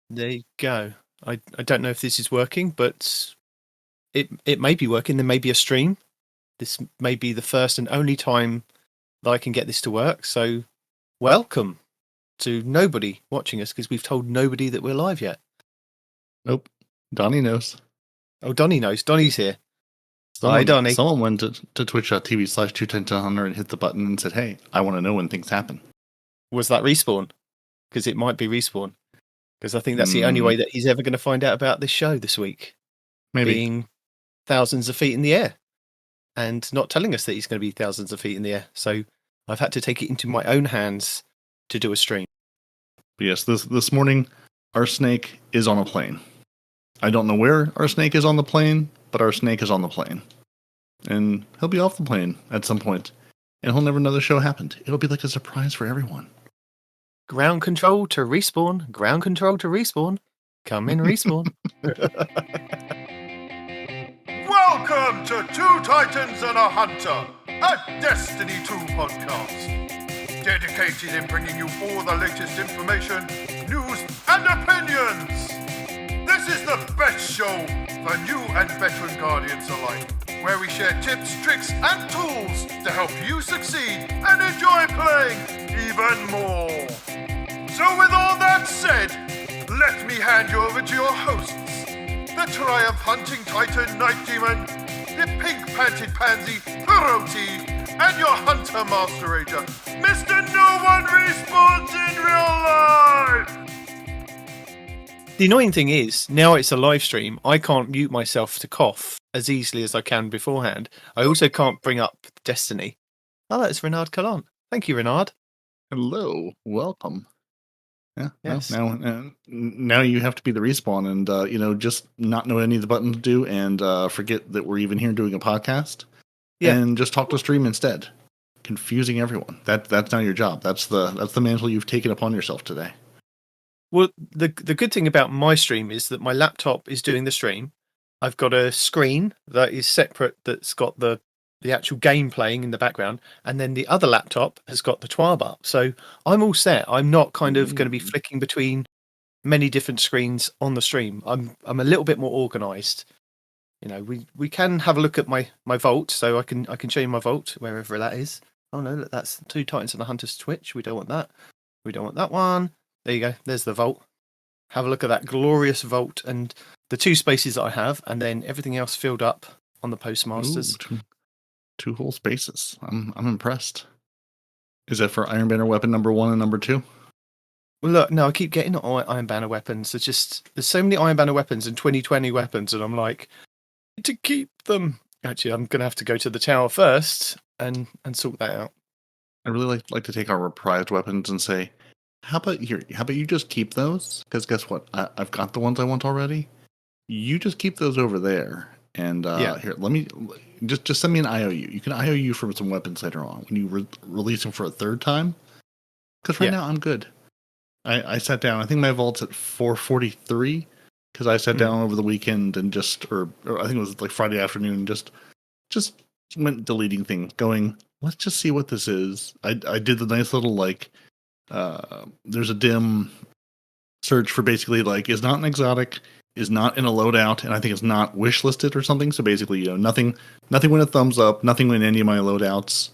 There you go. I don't know if this is working, but it may be working. There may be a stream. This may be the first and only time that I can get this to work. So welcome to nobody watching us, because we've told nobody that we're live yet. Nope. Donnie knows. Oh, Donnie knows. Donnie's here. Hi, Donnie. Someone went to twitch.tv/210 and hit the button and said, hey, I want to know when things happen. Was that Respawn? Because it might be Respawn. Because I think that's the only way that he's ever going to find out about this show this week. Maybe. Being thousands of feet in the air. And not telling us that he's going to be thousands of feet in the air. So I've had to take it into my own hands to do a stream. But yes, this morning, our snake is on a plane. I don't know where our snake is on the plane, but our snake is on the plane. And he'll be off the plane at some point, and he'll never know the show happened. It'll be like a surprise for everyone. Ground control to respawn. Ground control to respawn. Come in, respawn. Welcome to Two Titans and a Hunter, a Destiny 2 podcast. Dedicated in bringing you all the latest information, news, and opinions. This is the best show for new and veteran Guardians alike, where we share tips, tricks, and tools to help you succeed and enjoy playing even more. So with all that said, let me hand you over to your hosts, the Triumph Hunting Titan Night Demon, the pink-panted pansy Peroty, and your Hunter Master Rager, Mr. No One Respawns in Real Life! The annoying thing is, now it's a live stream, I can't mute myself to cough as easily as I can beforehand. I also can't bring up Destiny. Oh, that's Renard Calan. Thank you, Renard. Hello. Welcome. Yeah. Yes. Now you have to be the respawn and, just not know any of the buttons to do and forget that we're even here doing a podcast. Yeah. And just talk to stream instead. Confusing everyone. That's now your job. That's the mantle you've taken upon yourself today. Well, the good thing about my stream is that my laptop is doing the stream. I've got a screen that is separate that's got the actual game playing in the background, and then the other laptop has got the TWAB up. So I'm all set. I'm not kind of going to be flicking between many different screens on the stream. I'm a little bit more organised. We can have a look at my vault, so I can show you my vault wherever that is. Oh no, look, that's Two Titans and a Hunter's Twitch. We don't want that. We don't want that one. There you go. There's the vault. Have a look at that glorious vault and the two spaces that I have, and then everything else filled up on the Postmasters. Ooh, two whole spaces. I'm impressed. Is that for Iron Banner weapon number 1 and number 2? Well, look, no, I keep getting Iron Banner weapons. There's so many Iron Banner weapons and 2020 weapons, and I'm like, to keep them. Actually, I'm going to have to go to the tower first and sort that out. I really like to take our prized weapons and say, how about you just keep those? Because guess what? I've got the ones I want already. You just keep those over there. And here, let me just send me an IOU. You can IOU for some weapons later on when you release them for a third time. Because right now I'm good. I sat down. I think my vault's at 443 because I sat down over the weekend and or I think it was like Friday afternoon, just went deleting things, going, let's just see what this is. I did the nice little there's a dim search for basically is not an exotic, is not in a loadout, and I think it's not wish listed or something. So basically, nothing went a thumbs up, nothing went in any of my loadouts.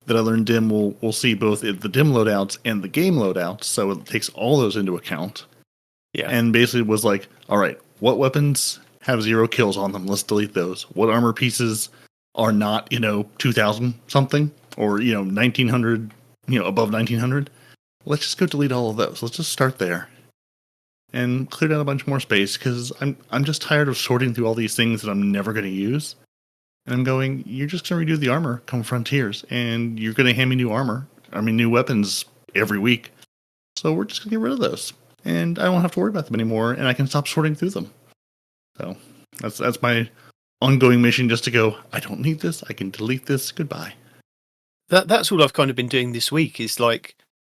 That I learned dim will see both the dim loadouts and the game loadouts, so it takes all those into account. Yeah. And basically was like, all right, what weapons have 0 kills on them? Let's delete those. What armor pieces are not, 2000 something or 1900, above 1900? Let's just go delete all of those. Let's just start there. And clear out a bunch more space because I'm just tired of sorting through all these things that I'm never going to use. And I'm going, you're just going to redo the armor come Frontiers, and you're going to hand me new weapons every week. So we're just going to get rid of those. And I don't have to worry about them anymore, and I can stop sorting through them. So that's my ongoing mission, just to go, I don't need this, I can delete this, goodbye. That's all I've kind of been doing this week, is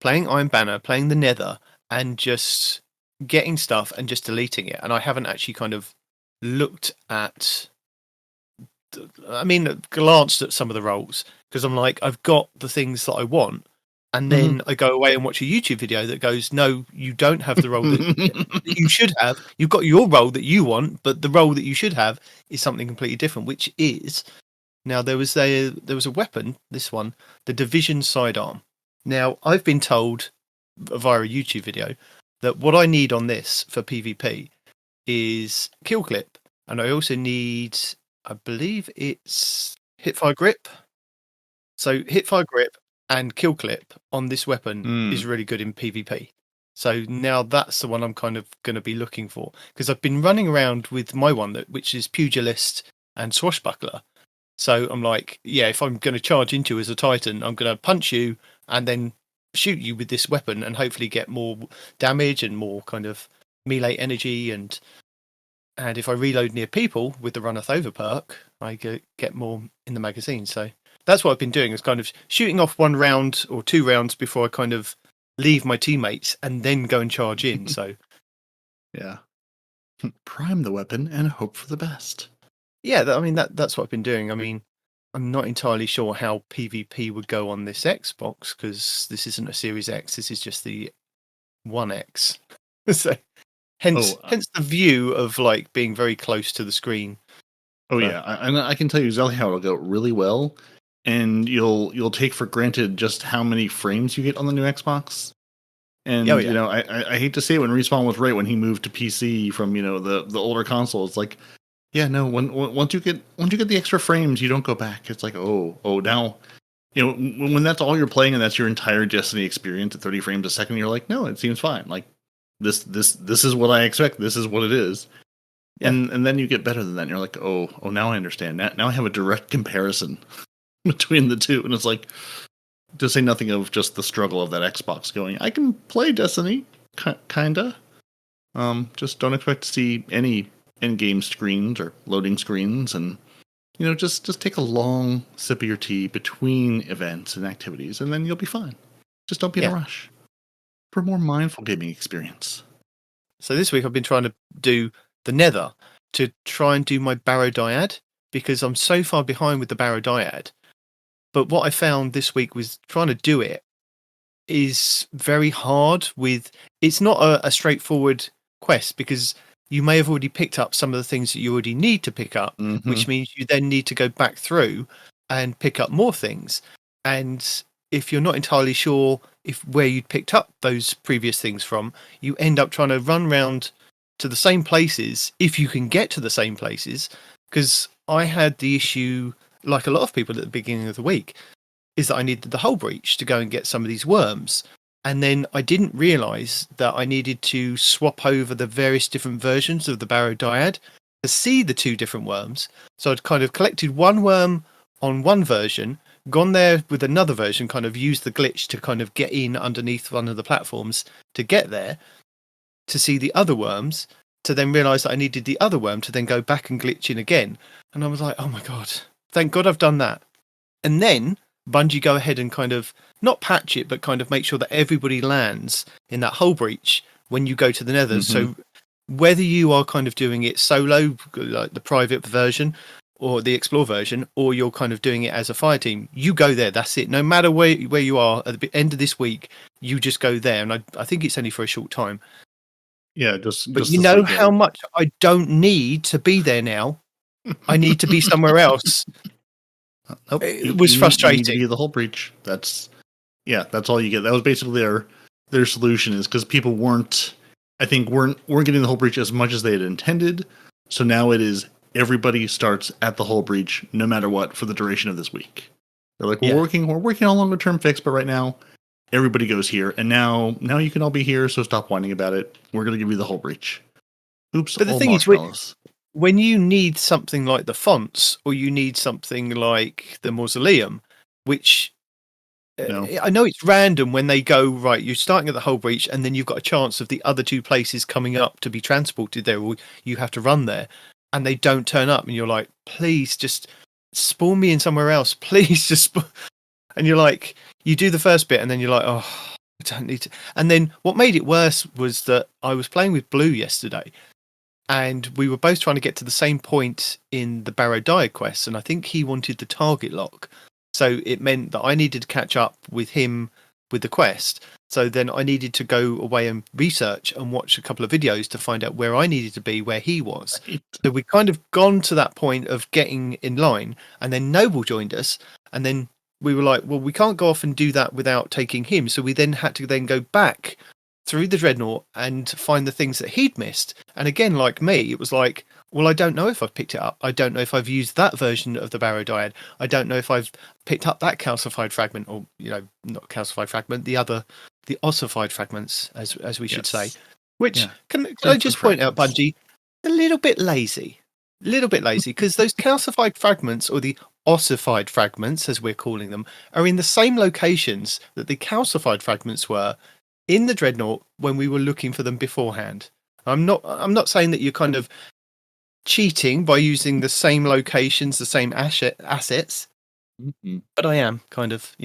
playing Iron Banner, playing the Nether, and just getting stuff and just deleting it. And I haven't actually kind of looked at... glanced at some of the roles, because I'm like, I've got the things that I want, And then I go away and watch a YouTube video that goes, no, you don't have the role that you should have. You've got your role that you want, but the role that you should have is something completely different, which is, now there was a weapon, this one, the Division Sidearm. Now, I've been told via a YouTube video that what I need on this for PvP is kill clip, and I also need, I believe it's hipfire grip. So hipfire grip and kill clip on this weapon is really good in PvP. So now that's the one I'm kind of going to be looking for, because I've been running around with my one which is pugilist and swashbuckler. So I'm like, yeah, if I'm going to charge into you as a Titan, I'm going to punch you and then shoot you with this weapon and hopefully get more damage and more kind of melee energy. And if I reload near people with the runneth over perk, I get more in the magazine. So that's what I've been doing, is kind of shooting off 1 round or 2 rounds before I kind of leave my teammates and then go and charge in. So yeah, prime the weapon and hope for the best. Yeah, that's what I've been doing. I mean, I'm not entirely sure how PvP would go on this Xbox, because this isn't a Series X. This is just the One X. So hence the view of like being very close to the screen. Yeah, I can tell you exactly how it'll go really well, and you'll take for granted just how many frames you get on the new Xbox. And you know, I hate to say it, when Respawn was right when he moved to PC from the older console. It's like, yeah, no, once you get the extra frames, you don't go back. It's like, oh now, when that's all you're playing and that's your entire Destiny experience at 30 frames a second, you're like, no, it seems fine. Like this is what I expect. This is what it is. Yeah. And then you get better than that. And you're like, oh, now I understand. Now I have a direct comparison between the two. And it's like, to say nothing of just the struggle of that Xbox going, I can play Destiny, kinda. Just don't expect to see any in-game screens or loading screens. And, just take a long sip of your tea between events and activities, and then you'll be fine. Just don't be in a rush. For a more mindful gaming experience. So this week I've been trying to do the Nether to try and do my Barrow-Dyad, because I'm so far behind with the Barrow-Dyad. But what I found this week was trying to do it is very hard. It's not a straightforward quest, because you may have already picked up some of the things that you already need to pick up, which means you then need to go back through and pick up more things. And if you're not entirely sure where you'd picked up those previous things from, you end up trying to run around to the same places, if you can get to the same places. Because I had the issue, like a lot of people at the beginning of the week, is that I needed the hull breach to go and get some of these worms. And then I didn't realise that I needed to swap over the various different versions of the Barrow-Dyad to see the 2 different worms. So I'd kind of collected 1 worm on one version, gone there with another version, kind of used the glitch to kind of get in underneath one of the platforms to get there, to see the other worms, to then realise that I needed the other worm to then go back and glitch in again. And I was like, oh my God, thank God I've done that. And then Bungie go ahead and kind of not patch it, but kind of make sure that everybody lands in that hull breach when you go to the Nether. So whether you are kind of doing it solo, like the private version or the explore version, or you're kind of doing it as a fire team, you go there. That's it. No matter where you are at the end of this week, you just go there. And I think it's only for a short time. Yeah, but you know how much I don't need to be there now. I need to be somewhere else. Nope. It was frustrating. You need to be the hull breach. That's all you get. That was basically their solution, is because people weren't getting the hull breach as much as they had intended. So now it is everybody starts at the hull breach no matter what for the duration of this week. They're like, we're working on a longer term fix, but right now everybody goes here, and now you can all be here, so stop whining about it. We're going to give you the hull breach. Oops. But the thing is, when you need something like the fonts, or you need something like the mausoleum, which I know it's random when they go, right, you're starting at the hull breach, and then you've got a chance of the other 2 places coming up to be transported there, or you have to run there, and they don't turn up, and you're like, please just spawn me in somewhere else. Please just and you're like, you do the first bit, and then you're like, oh, I don't need to. And then what made it worse was that I was playing with Blue yesterday, and we were both trying to get to the same point in the Barrow-Dyad quest, and I think he wanted the target lock. So it meant that I needed to catch up with him with the quest. So then I needed to go away and research and watch a couple of videos to find out where I needed to be, where he was. So we kind of gone to that point of getting in line, and then Noble joined us, and then we were like, well, we can't go off and do that without taking him. So we then had to then go back through the Dreadnought and find the things that he'd missed. And again, like me, it was like, well, I don't know if I've picked it up. I don't know if I've used that version of the Barrow-Dyad. I don't know if I've picked up that calcified fragment, or, not calcified fragment, the ossified fragments, as we should say. Which, can I just point out, Bungie, a little bit lazy. Because those calcified fragments, or the ossified fragments, as we're calling them, are in the same locations that the calcified fragments were in the Dreadnought when we were looking for them beforehand. I'm not saying that you're kind of cheating by using the same locations, the same assets, but I am kind of,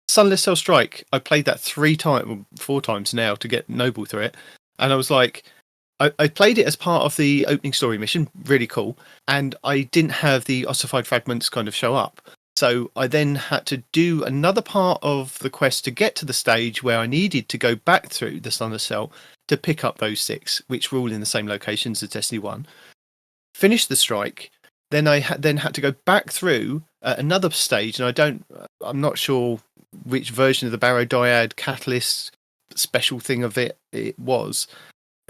Sunless Cell Strike, I played that 4 times now to get Noble through it, and I was like, I played it as part of the opening story mission, really cool, and I didn't have the ossified fragments kind of show up. So I then had to do another part of the quest to get to the stage where I needed to go back through the Sunless Cell to pick up those 6, which were all in the same locations as Destiny 1. Finish the strike, then I had to go back through another stage, and I'm not sure which version of the Barrow-Dyad catalyst special thing of it was.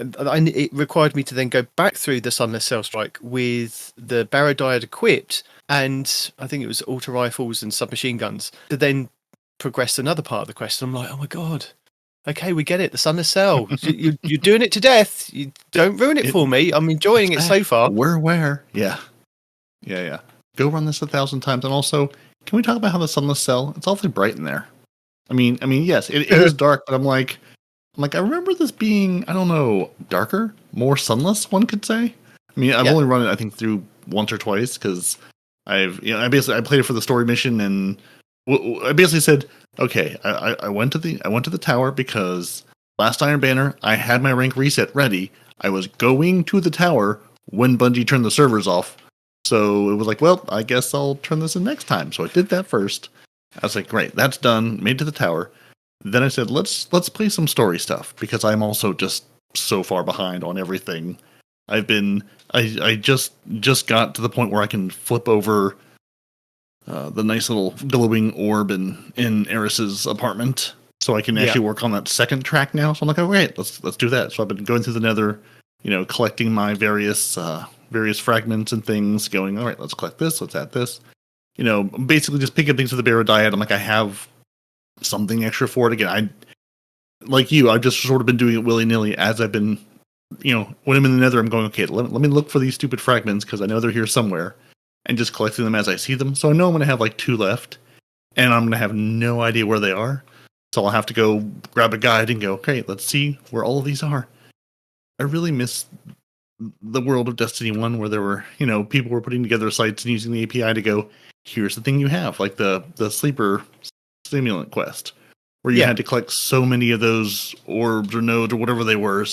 It required me to then go back through the Sunless Cell Strike with the Barrow-Dyad equipped, and I think it was auto rifles and submachine guns, to then progress another part of the quest. And I'm like, oh my god, okay, we get it. The Sunless Cell, you're doing it to death. You don't ruin it for me. I'm enjoying it so far. We're aware. Yeah. Go run this 1,000 times. And also, can we talk about how the Sunless Cell? It's awfully bright in there. I mean, yes, it is dark, but I'm like, I remember this being, I don't know, darker, more sunless, one could say. I mean, I've only run it, I think, through once or twice, because I played it for the story mission, and I basically said, okay, I went to the tower because last Iron Banner, I had my rank reset ready. I was going to the tower when Bungie turned the servers off. So it was like, well, I guess I'll turn this in next time. So I did that first. I was like, great, that's done, made to the tower. Then I said, let's play some story stuff, because I'm also just so far behind on everything. I just got to the point where I can flip over the nice little glowing orb in Eris's apartment, so I can actually work on that second track now. So I'm like, all right, let's do that. So I've been going through the Nether, collecting my various fragments and things. Going, all right, let's collect this, let's add this. Basically just picking things to the Barrow-Dyad. I'm like, I have something extra for it. Again, I've just sort of been doing it willy-nilly as I've been, when I'm in the Nether, I'm going, okay, let me look for these stupid fragments, because I know they're here somewhere, and just collecting them as I see them. So I know I'm going to have like 2 left, and I'm going to have no idea where they are. So I'll have to go grab a guide and go, okay, let's see where all of these are. I really miss the world of Destiny 1, where there were, people were putting together sites and using the API to go, here's the thing you have, like the sleeper stimulant quest, where you had to collect so many of those orbs or nodes or whatever they were.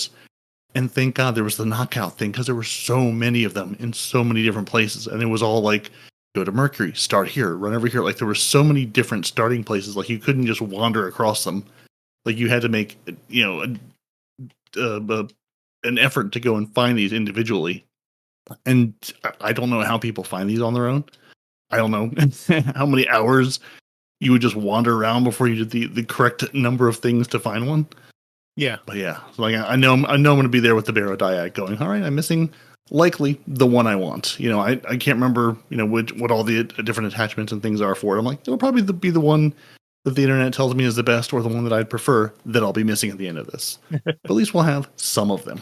And thank God there was the knockout thing, because there were so many of them in so many different places. And it was all like, go to Mercury, start here, run over here. Like, there were so many different starting places. Like, you couldn't just wander across them. Like, you had to make, an effort to go and find these individually. And I don't know how people find these on their own. I don't know how many hours you would just wander around before you did the correct number of things to find one. Yeah. But yeah, so like I know I'm going to be there with the Barrow-Dyad going, all right, I'm missing likely the one I want. I can't remember, what all the different attachments and things are for it. I'm like, it'll probably be the one that the internet tells me is the best, or the one that I'd prefer, that I'll be missing at the end of this. But at least we'll have some of them.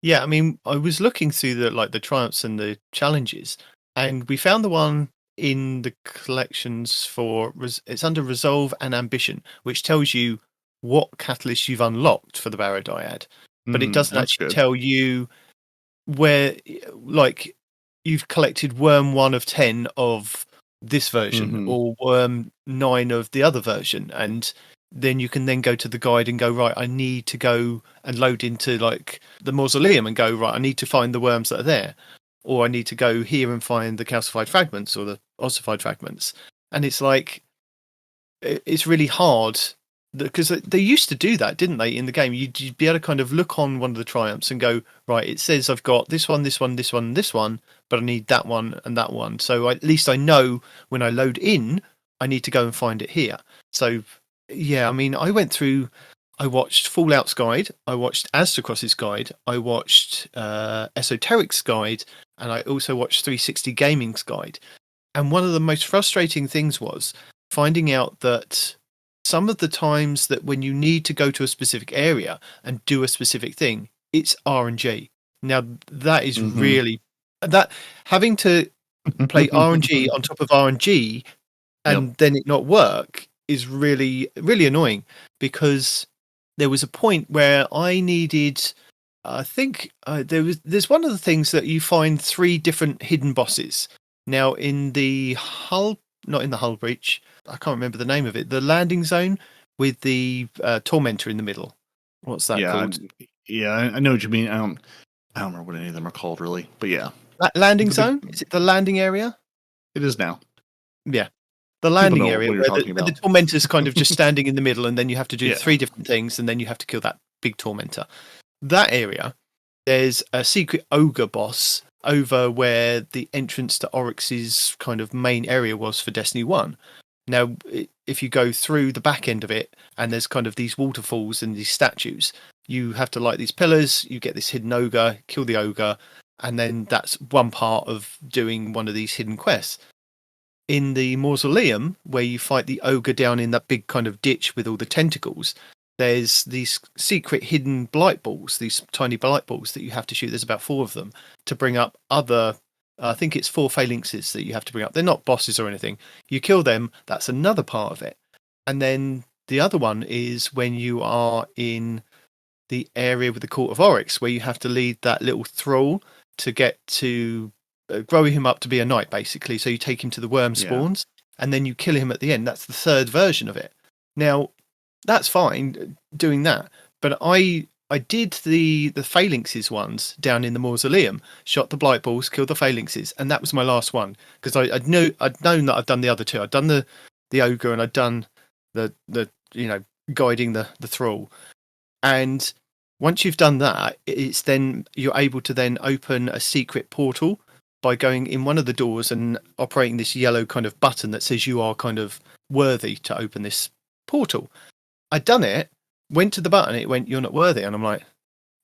Yeah, I mean, I was looking through the triumphs and the challenges, and we found the one in the collections it's under Resolve and Ambition, which tells you what catalyst you've unlocked for the Barrow-Dyad, but it doesn't actually tell you where, like, you've collected worm 1 of 10 of this version, or worm 9 of the other version, and then you can then go to the guide and go, right, I need to go and load into like the mausoleum and go, right, I need to find the worms that are there, or I need to go here and find the calcified fragments or the ossified fragments. And it's like, it's really hard because they used to do that, didn't they? In the game, you'd be able to kind of look on one of the triumphs and go, right, it says I've got this one, this one, this one, this one, but I need that one and that one. So at least I know when I load in, I need to go and find it here. So yeah, I mean, I watched Fallout's guide, I watched Aztecross's guide, I watched Esoteric's guide, and I also watched 360 Gaming's guide. And one of the most frustrating things was finding out that some of the times that when you need to go to a specific area and do a specific thing, it's RNG. Now that is really that having to play RNG on top of RNG and then it not work is really, really annoying, because there was a point where I needed, I think there's one of the things that you find 3 different hidden bosses. Now in the hull, not in the hull breach, I can't remember the name of it, the landing zone with the tormentor in the middle. What's that called? I know what you mean. I don't remember what any of them are called really, but yeah. Landing zone? Is it the landing area? It is now. Yeah. The landing area where the tormentor's kind of just standing in the middle, and then you have to do 3 different things, and then you have to kill that big tormentor. That area, there's a secret ogre boss over where the entrance to Oryx's kind of main area was for Destiny 1. Now, if you go through the back end of it, and there's kind of these waterfalls and these statues, you have to light these pillars, you get this hidden ogre, kill the ogre, and then that's one part of doing one of these hidden quests. In the mausoleum, where you fight the ogre down in that big kind of ditch with all the tentacles, there's these secret hidden blight balls, these tiny blight balls that you have to shoot. There's about 4 of them to bring up other, I think it's 4 phalanxes that you have to bring up. They're not bosses or anything. You kill them, that's another part of it. And then the other one is when you are in the area with the Court of Oryx, where you have to lead that little thrall to get to grow him up to be a knight, basically. So you take him to the worm spawns, and then you kill him at the end. That's the 3rd version of it. Now, that's fine doing that, but I did the phalanxes ones down in the mausoleum, shot the blight balls, killed the phalanxes, and that was my last one, because I'd known that I'd done the other 2. I'd done the ogre, and I'd done the guiding the thrall. And once you've done that, it's then you're able to then open a secret portal by going in one of the doors and operating this yellow kind of button that says you are kind of worthy to open this portal. I'd done it, went to the button, it went, "You're not worthy," and I'm like,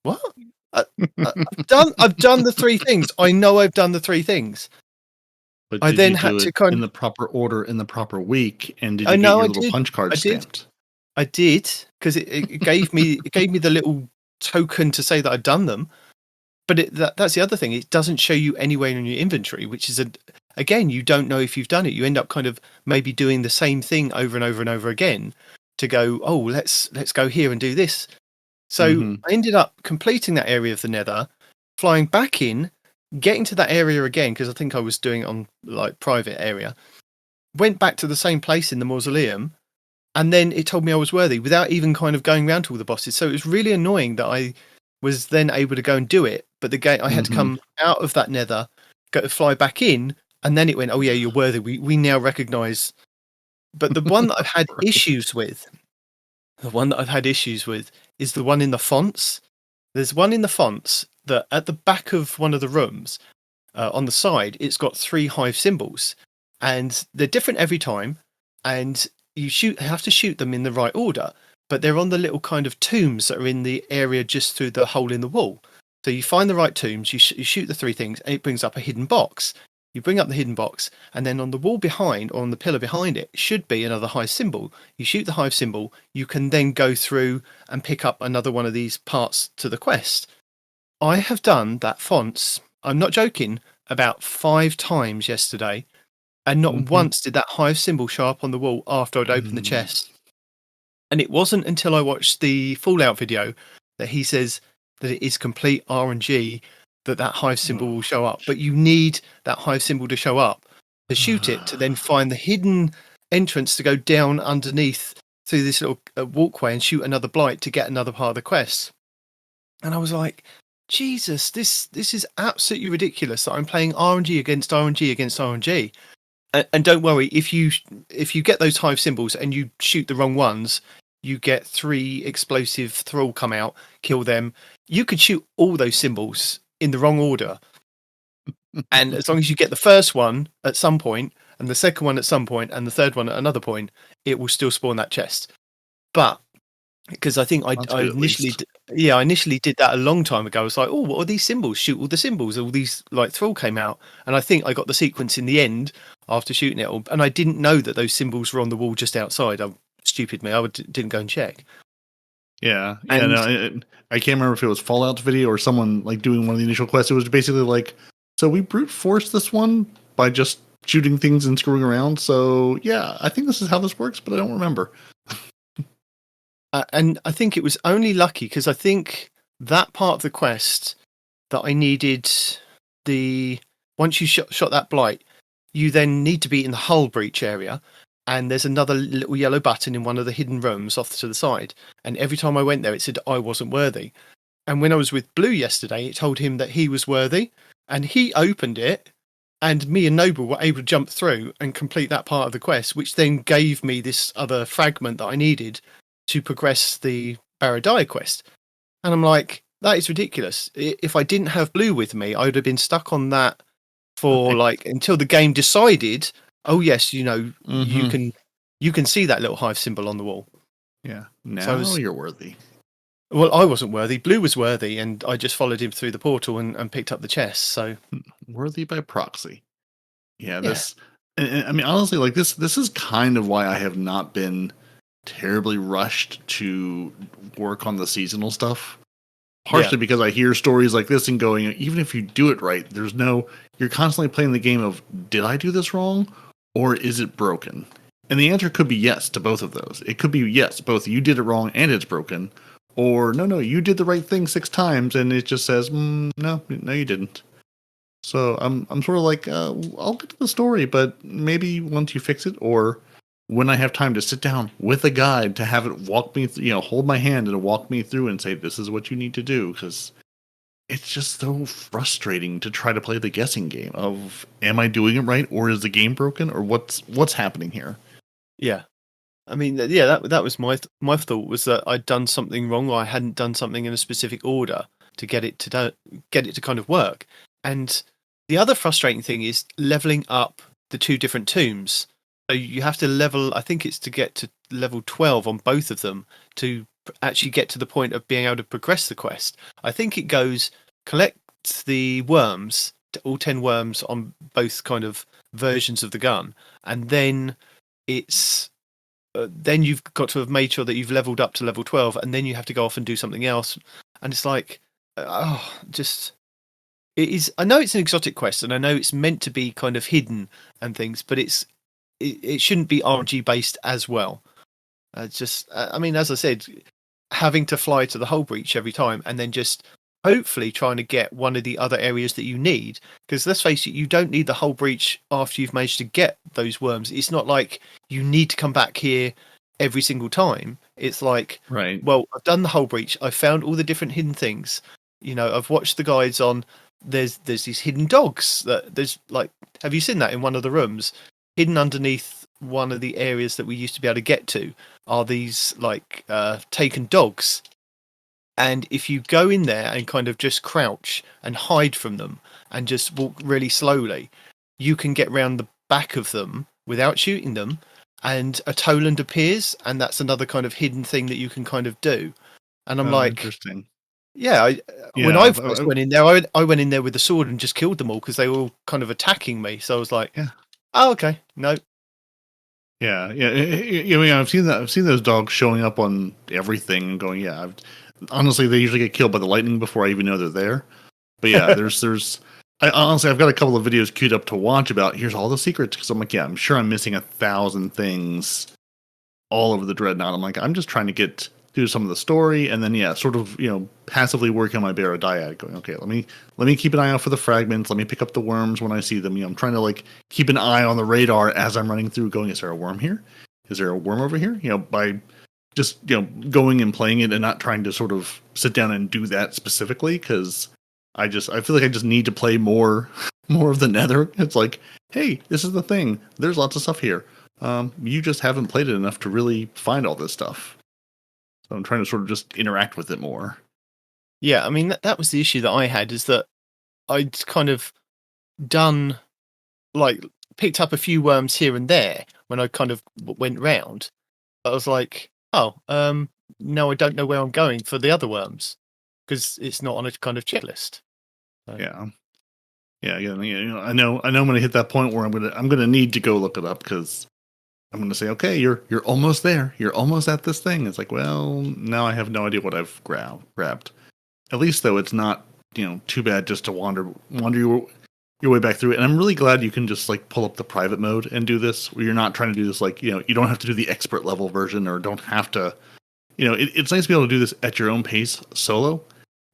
"What? I've done the 3 things. I know I've done the 3 things." But I then had to in the proper order in the proper week, and did you get your little punch card stamped? I did, because it gave me the little token to say that I'd done them. But that's the other thing. It doesn't show you anywhere in your inventory, which is again, you don't know if you've done it. You end up kind of maybe doing the same thing over and over and over again to go, oh, let's go here and do this. So I ended up completing that area of the Nether, flying back in, getting to that area again, because I think I was doing it on like private area. Went back to the same place in the mausoleum, and then it told me I was worthy without even kind of going around to all the bosses. So it was really annoying that I was then able to go and do it, but the game, I had to come out of that Nether, go to fly back in, and then it went, "Oh yeah, you're worthy. We now recognise." But the one that I've had issues with, is the one in the fonts. There's one in the fonts that at the back of one of the rooms, on the side, it's got 3 hive symbols, and they're different every time, and you have to shoot them in the right order. But they're on the little kind of tombs that are in the area just through the hole in the wall. So you find the right tombs, you shoot the 3 things, and it brings up a hidden box. You bring up the hidden box, and then on the wall behind, or on the pillar behind it, should be another hive symbol. You shoot the hive symbol, you can then go through and pick up another one of these parts to the quest. I have done that fonts, I'm not joking, about 5 times yesterday, and not once did that hive symbol show up on the wall after I'd opened the chest. And it wasn't until I watched the Fallout video that he says that it is complete RNG that hive symbol will show up. But you need that hive symbol to show up to shoot it, to then find the hidden entrance to go down underneath through this little walkway and shoot another blight to get another part of the quest. And I was like, Jesus, this is absolutely ridiculous that I'm playing RNG against RNG against RNG. And don't worry, if you get those hive symbols and you shoot the wrong ones, you get 3 explosive thrall come out, kill them. You could shoot all those symbols in the wrong order, and as long as you get the first one at some point, and the second one at some point, and the third one at another point, it will still spawn that chest. But because I think I initially did that a long time ago. I was like, oh, what are these symbols? Shoot all the symbols. All these like thrall came out, and I think I got the sequence in the end after shooting it all. And I didn't know that those symbols were on the wall just outside. Stupid me. Didn't go and check. Yeah. No, I can't remember if it was Fallout's video or someone like doing one of the initial quests. It was basically like, so we brute forced this one by just shooting things and screwing around. So yeah, I think this is how this works, but I don't remember. And I think it was only lucky because I think that part of the quest that I needed once you shot that blight, you then need to be in the hull breach area, and there's another little yellow button in one of the hidden rooms off to the side. And every time I went there, it said I wasn't worthy. And when I was with Blue yesterday, it told him that he was worthy, and he opened it, and me and Noble were able to jump through and complete that part of the quest, which then gave me this other fragment that I needed to progress the Barrow-Dyad quest. And I'm like, that is ridiculous. If I didn't have Blue with me, I would have been stuck on that for like until the game decided, oh yes, you can see that little hive symbol on the wall. Yeah. Now you're worthy. Well, I wasn't worthy. Blue was worthy, and I just followed him through the portal and picked up the chest. So worthy by proxy. Yeah. This. And, I mean, honestly, like this is kind of why I have not been terribly rushed to work on the seasonal stuff. Partially because I hear stories like this and going, even if you do it right, you're constantly playing the game of, did I do this wrong? Or is it broken? And the answer could be yes to both of those. It could be yes, both you did it wrong and it's broken. Or no, you did the right thing 6 times and it just says, no, you didn't. So I'm sort of like, I'll get to the story, but maybe once you fix it, or when I have time to sit down with a guide to have it walk me, hold my hand and walk me through and say, this is what you need to do. Because it's just so frustrating to try to play the guessing game of, am I doing it right? Or is the game broken? Or what's happening here? Yeah. I mean, that was my thought, was that I'd done something wrong, or I hadn't done something in a specific order to get it to kind of work. And the other frustrating thing is leveling up the 2 different tombs. So you have to level, I think it's to get to level 12 on both of them to actually get to the point of being able to progress the quest. I think it goes, collect the worms, all 10 worms on both kind of versions of the gun, and then it's then you've got to have made sure that you've leveled up to level 12, and then you have to go off and do something else. And it's like, it is. I know it's an exotic quest, and I know it's meant to be kind of hidden and things, but it shouldn't be RNG based as well. I mean, as I said, having to fly to the hull breach every time, and then just hopefully trying to get one of the other areas that you need. Because let's face it, you don't need the hull breach after you've managed to get those worms. It's not like you need to come back here every single time. It's like, right, well, I've done the hull breach. I've found all the different hidden things. I've watched the guides on. There's these hidden dogs that there's like. Have you seen that in one of the rooms? Hidden underneath one of the areas that we used to be able to get to are these like taken dogs. And if you go in there and kind of just crouch and hide from them and just walk really slowly, you can get round the back of them without shooting them, and a Toland appears, and that's another kind of hidden thing that you can kind of do. And I'm like, interesting. Yeah, when I first went in there, I went in there with the sword and just killed them all because they were all kind of attacking me. So I was like, oh, okay, no. Yeah. I mean, I've seen that. I've seen those dogs showing up on everything and going, honestly, they usually get killed by the lightning before I even know they're there. But yeah, I've got a couple of videos queued up to watch about, here's all the secrets. Because I'm like, I'm sure I'm missing 1,000 things all over the Dreadnought. I'm like, I'm just trying to get through some of the story, and then sort of passively working on my Barrow-Dyad, going, okay, let me keep an eye out for the fragments, let me pick up the worms when I see them. I'm trying to like keep an eye on the radar as I'm running through, going, is there a worm here? Is there a worm over here? By just going and playing it and not trying to sort of sit down and do that specifically, because I feel like I just need to play more more of the Nether. It's like, hey, this is the thing. There's lots of stuff here. You just haven't played it enough to really find all this stuff. So I'm trying to sort of just interact with it more. Yeah, I mean, that was the issue that I had, is that I'd kind of done, like, picked up a few worms here and there when I kind of went round. I was like, oh, no, I don't know where I'm going for the other worms because it's not on a kind of checklist. So. Yeah. I know I'm going to hit that point where I'm going to need to go look it up, because I'm going to say, okay, you're almost there. You're almost at this thing. It's like, well, now I have no idea what I've grabbed. At least though, it's not, too bad just to wander your way back through it. And I'm really glad you can just like pull up the private mode and do this, where you're not trying to do this like, you don't have to do the expert level version, or don't have to, it's nice to be able to do this at your own pace solo.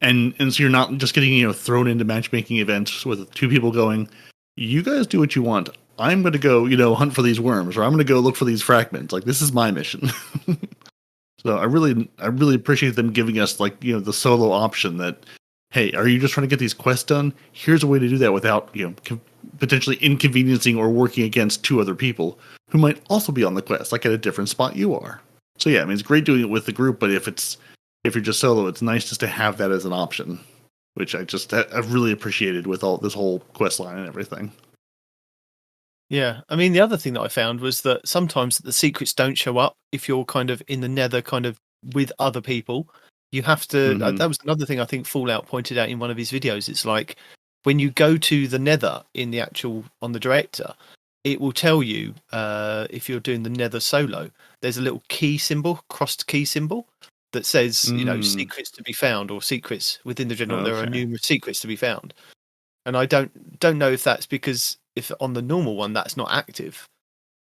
And so you're not just getting, thrown into matchmaking events with two people going, you guys do what you want. I'm going to go, hunt for these worms, or I'm going to go look for these fragments. Like, this is my mission. So I really appreciate them giving us like, the solo option that, hey, are you just trying to get these quests done? Here's a way to do that without, potentially inconveniencing or working against two other people who might also be on the quest, like at a different spot you are. So yeah, I mean, it's great doing it with the group, but if you're just solo, it's nice just to have that as an option, which I've really appreciated with all this whole quest line and everything. Yeah, I mean, the other thing that I found was that sometimes the secrets don't show up if you're kind of in the Nether kind of with other people. You have to, that was another thing I think Fallout pointed out in one of his videos. It's like, when you go to the Nether on the director, it will tell you if you're doing the Nether solo, there's a little key symbol, crossed key symbol, that says, secrets to be found, or secrets within the general. Okay. There are numerous secrets to be found. And I don't know if that's because if on the normal one that's not active.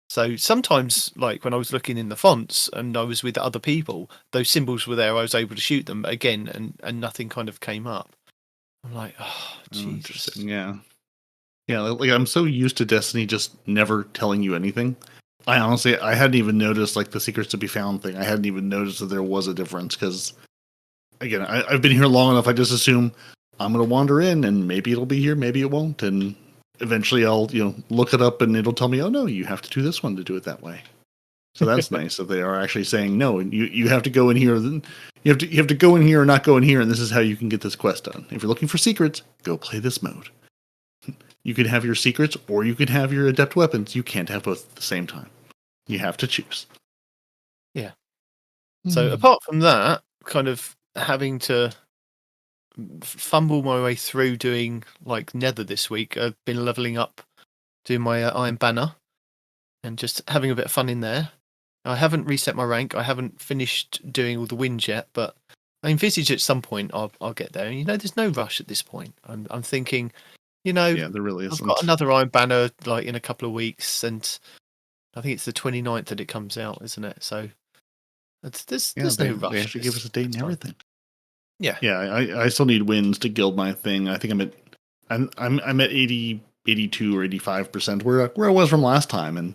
So sometimes, like when I was looking in the fonts and I was with other people, those symbols were there. I was able to shoot them again, and nothing kind of came up. I'm like, oh, Jesus. Interesting. Yeah. Like I'm so used to Destiny just never telling you anything. I hadn't even noticed like the secrets to be found thing. I hadn't even noticed that there was a difference, because again, I've been here long enough. I just assume I'm going to wander in and maybe it'll be here, maybe it won't, and eventually I'll look it up and it'll tell me, oh no, you have to do this one to do it that way. So that's nice that they are actually saying, no, you have to go in here. You have to go in here or not go in here, and this is how you can get this quest done. If you're looking for secrets, go play this mode. You could have your secrets or you could have your adept weapons. You can't have both at the same time. You have to choose. Yeah. So apart from that, kind of having to fumble my way through doing like Nether this week, I've been leveling up, doing my Iron Banner, and just having a bit of fun in there. I haven't reset my rank. I haven't finished doing all the wins yet, but I envisage at some point I'll get there. And there's no rush at this point. I'm thinking, yeah, there really isn't. I've got another Iron Banner like in a couple of weeks, and I think it's the 29th that it comes out, isn't it? So there's no rush. They actually give us a date and everything. Yeah. I still need wins to guild my thing. I think I'm at 80, 82 or 85% where I was from last time, and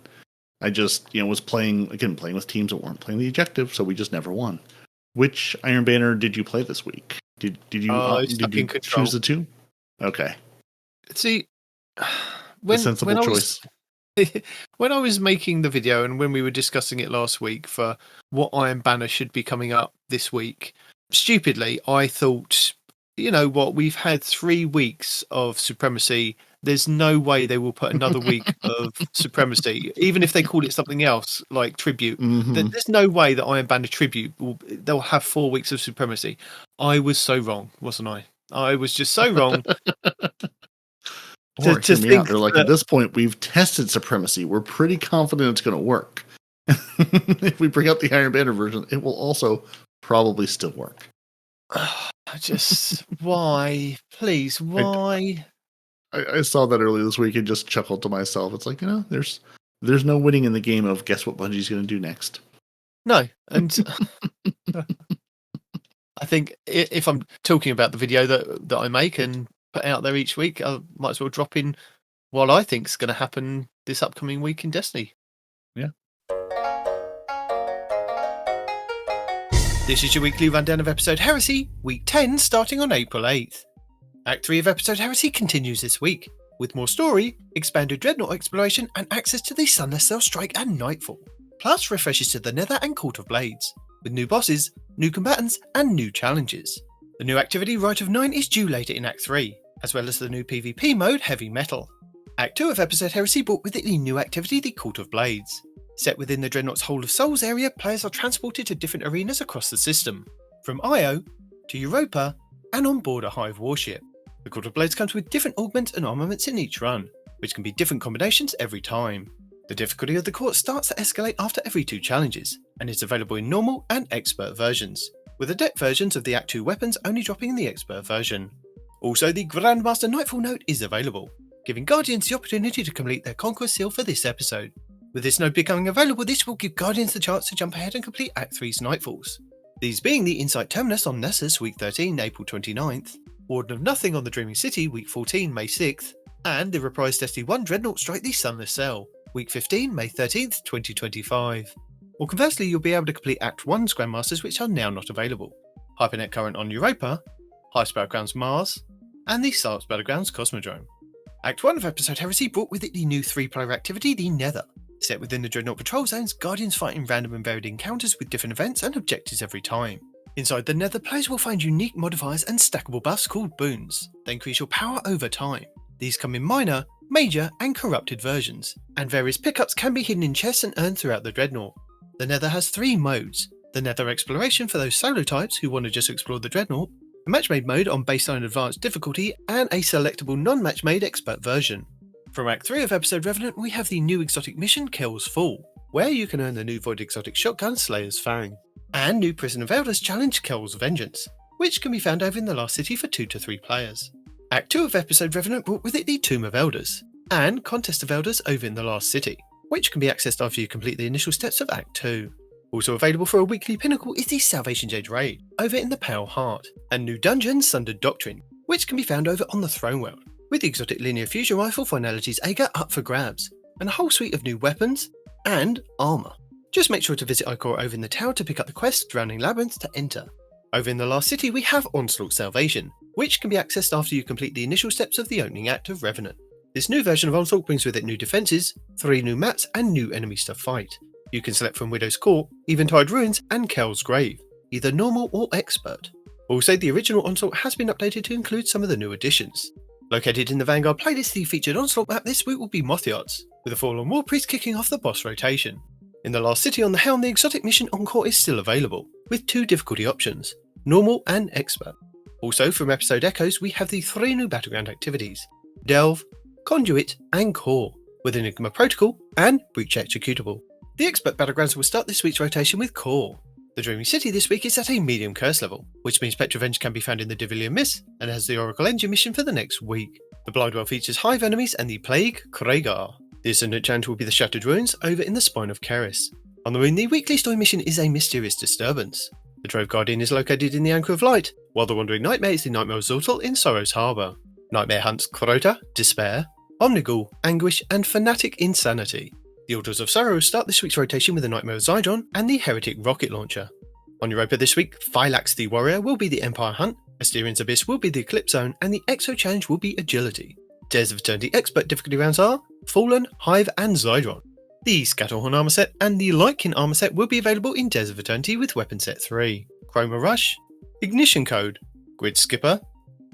I just was playing with teams that weren't playing the objective, so we just never won. Which Iron Banner did you play this week? Did you choose the two? Okay. See, when choice. When I was making the video and when we were discussing it last week for what Iron Banner should be coming up this week, stupidly, I thought, we've had 3 weeks of Supremacy. There's no way they will put another week of Supremacy, even if they call it something else like Tribute. There's no way that Iron Banner Tribute they'll have 4 weeks of Supremacy. I was so wrong, wasn't I? I was just so wrong. to think they're like, at this point, we've tested Supremacy. We're pretty confident it's going to work. If we bring out the Iron Banner version, it will also probably still work. Just why? Please, why? I saw that earlier this week and just chuckled to myself. It's like, there's no winning in the game of guess what Bungie's going to do next. No, and I think if I'm talking about the video that I make and put out there each week, I might as well drop in what I think is going to happen this upcoming week in Destiny. Yeah. This is your weekly rundown of episode Heresy, week 10, starting on April 8th. Act 3 of episode Heresy continues this week. with more story, expanded Dreadnought exploration, and access to the Sunless Cell Strike and Nightfall. Plus refreshes to the Nether and Court of Blades, with new bosses, new combatants, and new challenges. The new activity Rite of 9 is due later in Act 3, as well as the new PvP mode Heavy Metal. Act 2 of Episode Heresy brought with it the new activity the Court of Blades. Set within the Dreadnought's Hole of Souls area, players are transported to different arenas across the system, from Io to Europa and on board a Hive warship. The Court of Blades comes with different augments and armaments in each run, which can be different combinations every time. The difficulty of the court starts to escalate after every 2 challenges, and is available in normal and expert versions, with the deck versions of the Act 2 weapons only dropping in the expert version. Also, the Grandmaster Nightfall node is available, giving Guardians the opportunity to complete their Conquest Seal for this episode. With this node becoming available, this will give Guardians the chance to jump ahead and complete Act 3's Nightfalls. These being the Insight Terminus on Nessus Week 13, April 29th, Warden of Nothing on the Dreaming City Week 14, May 6th, and the reprised Destiny 1 Dreadnought Strike the Sunless Cell, Week 15, May 13th, 2025. Or conversely, you'll be able to complete Act 1's Grandmasters which are now not available. Hypernet Current on Europa, Heist Battlegrounds Mars, and the Sarps Battlegrounds Cosmodrome. Act 1 of Episode Heresy brought with it the new 3-player activity, the Nether. Set within the Dreadnought Patrol Zones, Guardians fight in random and varied encounters with different events and objectives every time. Inside the Nether, players will find unique modifiers and stackable buffs called boons that increase your power over time. These come in minor, major, and corrupted versions, and various pickups can be hidden in chests and earned throughout the Dreadnought. The Nether has 3 modes: the Nether Exploration for those solo types who want to just explore the Dreadnought, a match-made mode on baseline advanced difficulty, and a selectable non-match-made expert version. From Act 3 of Episode Revenant, we have the new exotic mission Kel's Fall, where you can earn the new Void exotic shotgun Slayer's Fang, and new Prison of Elders challenge Kel's Vengeance, which can be found over in the Last City for 2 to 3 players. Act 2 of Episode Revenant brought with it the Tomb of Elders, and Contest of Elders over in the Last City, which can be accessed after you complete the initial steps of Act 2. Also available for a weekly pinnacle is the Salvation Jade Raid over in the Pale Heart, and new dungeon Sundered Doctrine, which can be found over on the Throne World, with the exotic linear fusion rifle Finality's Ager up for grabs, and a whole suite of new weapons and armour. Just make sure to visit Icor over in the tower to pick up the quest Drowning Labyrinth to enter. Over in the Last City we have Onslaught Salvation, which can be accessed after you complete the initial steps of the opening act of Revenant. This new version of Onslaught brings with it new defences, 3 new maps and new enemies to fight. You can select from Widow's Court, Eventide Ruins and Kel's Grave, either normal or expert. Also, the original Onslaught has been updated to include some of the new additions. Located in the Vanguard playlist, the featured Onslaught map this week will be Mothyaards, with a Fallen War Priest kicking off the boss rotation. In the Last City on the Helm, the exotic mission Encore is still available, with 2 difficulty options, normal and expert. Also, from Episode Echoes, we have the 3 new Battleground activities, Delve, Conduit and Core, with Enigma Protocol and Breach Executable. The expert Battlegrounds will start this week's rotation with Core. The Dreaming City this week is at a medium curse level, which means Petrovenge can be found in the Divilium Mist and has the Oracle Engine mission for the next week. The Blindwell features Hive enemies and the Plague Kragar. The Ascendant Challenge will be the Shattered Ruins over in the Spine of Keris. On the Moon, the weekly story mission is a Mysterious Disturbance. The Trove Guardian is located in the Anchor of Light, while the Wandering Nightmare is the Nightmare of Zoltal in Sorrow's Harbour. Nightmare hunts Crota, Despair, Omnigul, Anguish and Fanatic Insanity. The Altars of Sorrow start this week's rotation with the Nightmare of Zydron and the Heretic Rocket Launcher. On Europa this week, Phylax the Warrior will be the Empire Hunt, Asterian's Abyss will be the Eclipse Zone, and the Exo Challenge will be Agility. Dares of Eternity expert difficulty rounds are Fallen, Hive and Zydron. The Scatterhorn armor set and the Lightkin armor set will be available in Dares of Eternity with Weapon Set 3. Chroma Rush, Ignition Code, Grid Skipper,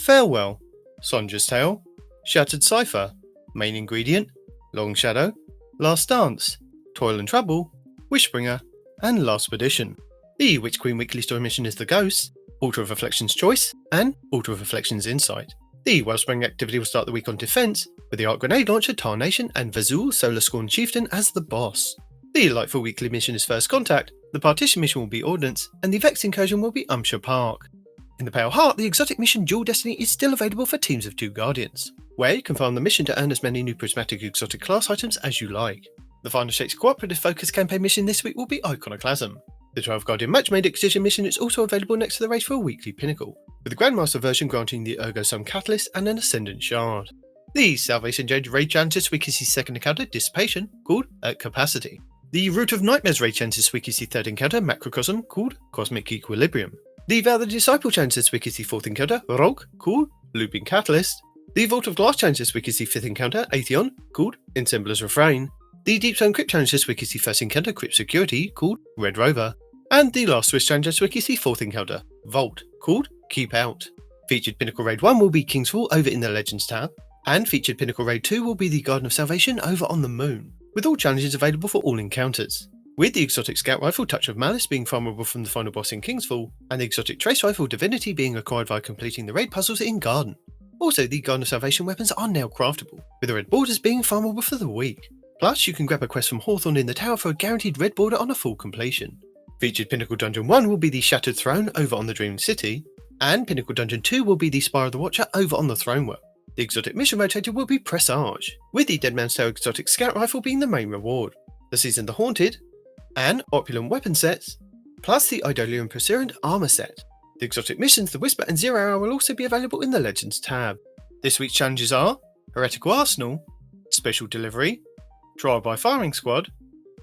Farewell, Sonja's Tale, Shattered Cipher, Main Ingredient, Long Shadow, Last Dance, Toil and Trouble, Wishbringer, and Last Perdition. The Witch Queen weekly story mission is The Ghost, Altar of Reflection's Choice, and Altar of Reflection's Insight. The Wellspring activity will start the week on Defense, with the Arc Grenade Launcher Tarnation and Vazul Solar Scorn Chieftain as the boss. The Lightful weekly mission is First Contact, the Partition mission will be Ordnance, and the Vex incursion will be Umshire Park. In the Pale Heart, the exotic mission Dual Destiny is still available for teams of 2 Guardians, where you can farm the mission to earn as many new prismatic exotic class items as you like. The Final Shakes cooperative focus campaign mission this week will be Iconoclasm. The 12 Guardian match-made Excision mission is also available next to the race for a weekly pinnacle, with the Grandmaster version granting the Ergo Sum Catalyst and an Ascendant Shard. The Salvation Jade Raid Challenge this week is the second encounter, Dissipation, called At Capacity. The Root of Nightmares Raid Challenge this week is the third encounter, Macrocosm, called Cosmic Equilibrium. The Vow of the Disciple Challenge this week is the fourth encounter, Rogue, called Looping Catalyst. The Vault of Glass challenge this week is the 5th encounter, Atheon, called Ensembler's Refrain. The Deep Zone Crypt challenge this week is the 1st encounter, Crypt Security, called Red Rover. And the last Swiss challenge this week is the 4th encounter, Vault, called Keep Out. Featured Pinnacle Raid 1 will be King's Fall over in the Legends tab, and featured Pinnacle Raid 2 will be the Garden of Salvation over on the Moon, with all challenges available for all encounters. With the exotic scout rifle Touch of Malice being farmable from the final boss in King's Fall, and the exotic trace rifle Divinity being acquired via completing the raid puzzles in Garden. Also, the Garden of Salvation weapons are now craftable, with the red borders being farmable for the week. Plus, you can grab a quest from Hawthorne in the tower for a guaranteed red border on a full completion. Featured Pinnacle Dungeon 1 will be the Shattered Throne over on the Dreaming City, and Pinnacle Dungeon 2 will be the Spire of the Watcher over on the Throne World. The exotic mission rotator will be Presage, with the Dead Man's Tale exotic scout rifle being the main reward. The Season the Haunted, and opulent weapon sets, plus the Eidolian Pursuant armor set. The exotic missions, the Whisper and Zero Hour will also be available in the Legends tab. This week's challenges are Heretical Arsenal, Special Delivery, Trial by Firing Squad,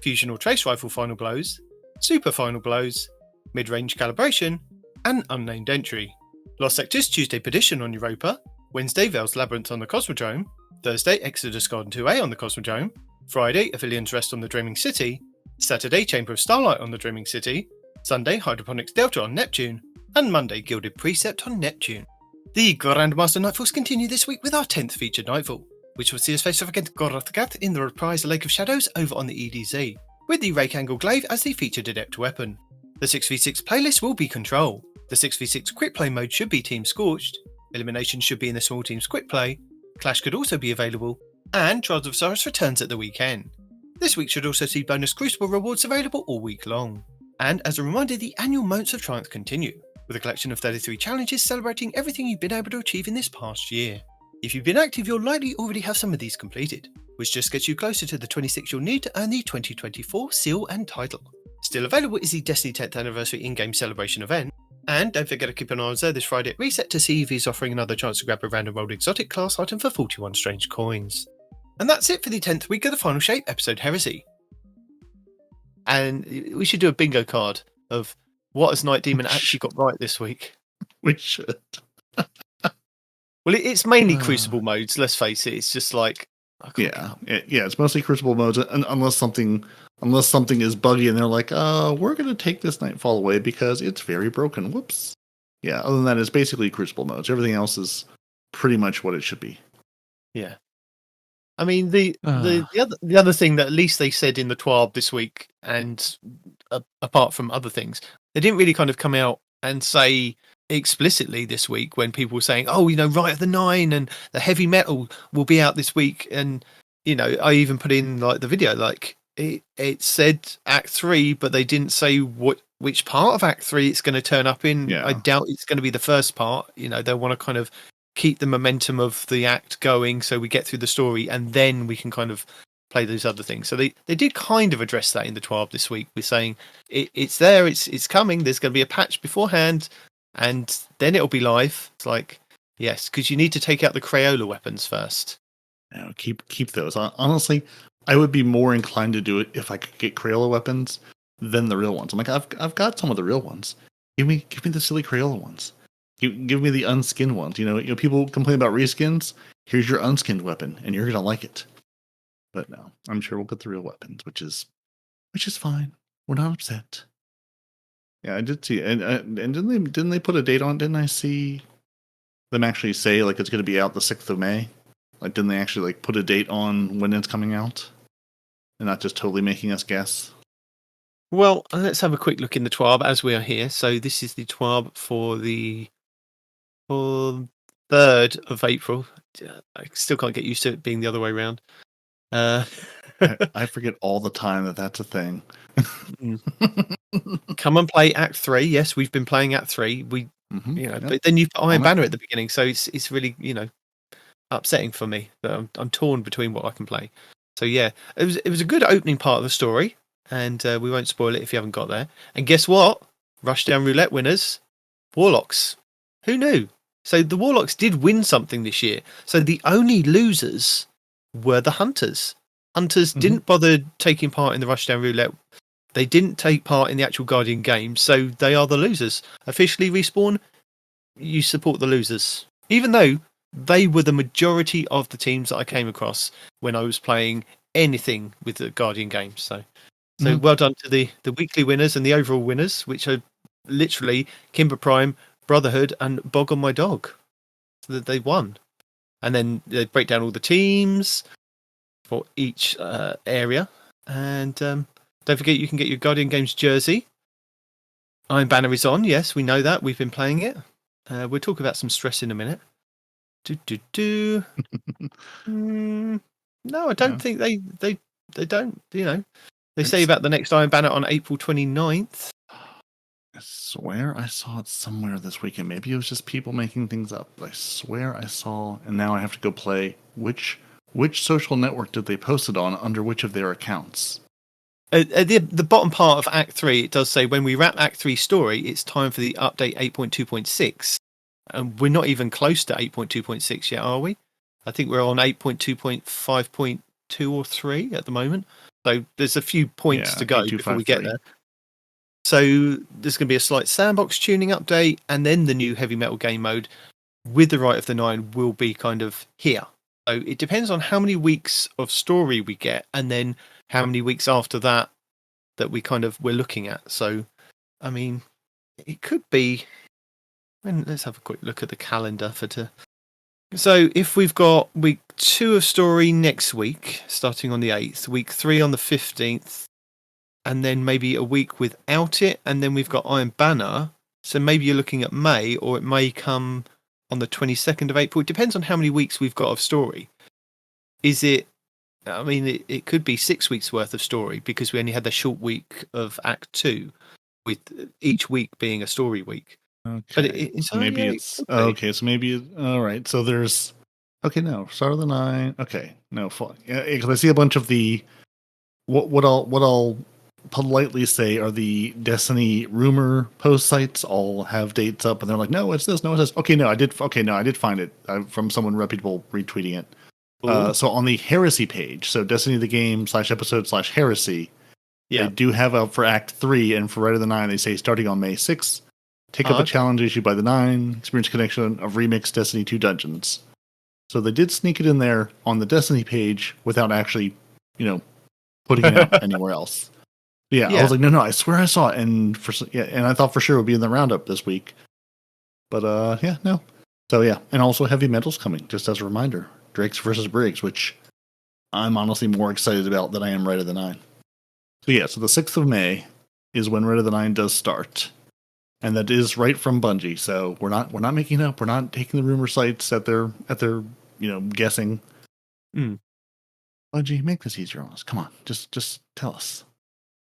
Fusional Trace Rifle Final Blows, Super Final Blows, Mid-Range Calibration, and Unnamed Entry. Lost Sectors Tuesday Perdition on Europa, Wednesday Veil's Labyrinth on the Cosmodrome, Thursday Exodus Garden 2A on the Cosmodrome, Friday Avilian's Rest on the Dreaming City, Saturday Chamber of Starlight on the Dreaming City, Sunday Hydroponics Delta on Neptune, and Monday Gilded Precept on Neptune. The Grandmaster Nightfalls continue this week with our 10th featured Nightfall, which will see us face off against Gorothgath in the reprised Lake of Shadows over on the EDZ, with the Rake Angle Glaive as the featured adept weapon. The 6v6 playlist will be Control, the 6v6 quick play mode should be Team Scorched, Elimination should be in the small team's quick play, Clash could also be available, and Trials of Osiris returns at the weekend. This week should also see bonus Crucible rewards available all week long. And as a reminder, the annual Moments of Triumph continue, with a collection of 33 challenges celebrating everything you've been able to achieve in this past year. If you've been active, you'll likely already have some of these completed, which just gets you closer to the 26 you'll need to earn the 2024 seal and title. Still available is the Destiny 10th Anniversary in-game celebration event, and don't forget to keep an eye on Zer this Friday at Reset to see if he's offering another chance to grab a random rolled exotic class item for 41 strange coins. And that's it for the 10th week of the Final Shape episode Heresy. And we should do a bingo card of what has Night Demon actually got right this week. We should. Well, it's mainly Crucible modes, let's face it. It's just like... Yeah, it's mostly Crucible modes, unless something is buggy and they're like, we're going to take this Nightfall away because it's very broken. Whoops. Yeah, other than that, it's basically Crucible modes. Everything else is pretty much what it should be. Yeah. I mean, the other thing that at least they said in the TWAB this week, and apart from other things, they didn't really kind of come out and say explicitly this week when people were saying, Rite of the Nine and the heavy metal will be out this week. And, I even put in like the video, like it said Act 3, but they didn't say which part of Act 3 it's going to turn up in. Yeah. I doubt it's going to be the first part. They want to kind of keep the momentum of the act going so we get through the story and then we can kind of play those other things. So they did kind of address that in the TWAB this week with saying it's there, it's coming, there's going to be a patch beforehand and then it'll be live. It's like, yes, because you need to take out the Crayola weapons first. Yeah, keep those. Honestly, I would be more inclined to do it if I could get Crayola weapons than the real ones. I'm like, I've got some of the real ones. Give me the silly Crayola ones. Give me the unskinned ones. People complain about reskins. Here's your unskinned weapon, and you're gonna like it. But no, I'm sure we'll get the real weapons, which is fine. We're not upset. Yeah, I did see, and didn't they put a date on? Didn't I see them actually say like it's gonna be out the 6th of May? Like, didn't they actually like put a date on when it's coming out, and not just totally making us guess? Well, let's have a quick look in the TWAB as we are here. So this is the TWAB for the 3rd of April. I still can't get used to it being the other way around. I forget all the time that's a thing. Come and play Act 3. Yes, we've been playing Act 3. But then you put Iron Banner at the beginning, so it's really upsetting for me that I'm torn between what I can play. So yeah, it was a good opening part of the story, and we won't spoil it if you haven't got there. And guess what? Rushdown Roulette winners, Warlocks. Who knew? So the Warlocks did win something this year. So the only losers were the Hunters. Hunters didn't bother taking part in the Rushdown Roulette. They didn't take part in the actual Guardian game, so they are the losers. Officially, Respawn, you support the losers. Even though they were the majority of the teams that I came across when I was playing anything with the Guardian games. So well done to the weekly winners and the overall winners, which are literally Kimber Prime, Brotherhood, and Bog on My Dog. So that they won. And then they break down all the teams for each area. And don't forget, you can get your Guardian Games jersey. Iron Banner is on. Yes, we know that. We've been playing it. We'll talk about some stress in a minute. No, I don't think they don't. They say about the next Iron Banner on April 29th. I swear I saw it somewhere this weekend. Maybe it was just people making things up. But I swear I saw, and now I have to go play. Which social network did they post it on? Under which of their accounts? At the bottom part of Act 3, it does say when we wrap Act 3 story, it's time for the update 8.2.6. And we're not even close to 8.2.6 yet, are we? I think we're on 8.2.5.2 or 3 at the moment. So there's a few points to go before we get there. So there's going to be a slight sandbox tuning update, and then the new heavy metal game mode with the Rite of the Nine will be kind of here. So it depends on how many weeks of story we get, and then how many weeks after that we're looking at. So, I mean, it could be. Let's have a quick look at the calendar So if we've got week 2 of story next week, starting on the 8th, week 3 on the 15th, and then maybe a week without it, and then we've got Iron Banner. So maybe you're looking at May, or it may come on the 22nd of April. It depends on how many weeks we've got of story. It could be 6 weeks worth of story because we only had the short week of Act 2, with each week being a story week. Okay. But so maybe it's okay. So maybe all right. So there's start of the 9. Okay, no, fine. Because I see a bunch of the what I'll politely say are the Destiny rumor post sites all have dates up, and they're like, no, it's this, no, it's this. Okay, no, I did find it from someone reputable retweeting it. So on the Heresy page, so Destiny the game /episode /Heresy, they do have out for Act 3 and for Rite of the 9. They say starting on May 6th. Take up a challenge issued by the 9. Experience connection of remix Destiny 2 dungeons. So they did sneak it in there on the Destiny page without actually, putting it out anywhere else. Yeah, I was like, no, I swear I saw it, and and I thought for sure it would be in the roundup this week. But no. So and also Heavy Metal's coming, just as a reminder. Drakes versus Briggs, which I'm honestly more excited about than I am Rite of the 9. So the 6th of May is when Rite of the 9 does start. And that is right from Bungie. So we're not making it up. We're not taking the rumor sites at their guessing. Bungie, make this easier on us. Come on, just tell us.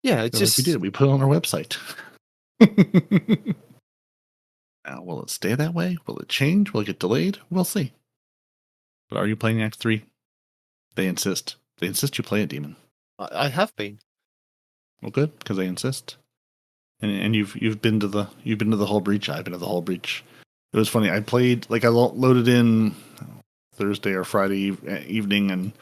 Yeah, it's just like we did. We put it on our website. Now, will it stay that way? Will it change? Will it get delayed? We'll see. But are you playing Act 3? They insist. They insist you play it, Demon. I have been. Well, good, because they insist. And you've been to the whole breach. I've been to the whole breach. It was funny. I played I loaded in Thursday or Friday evening and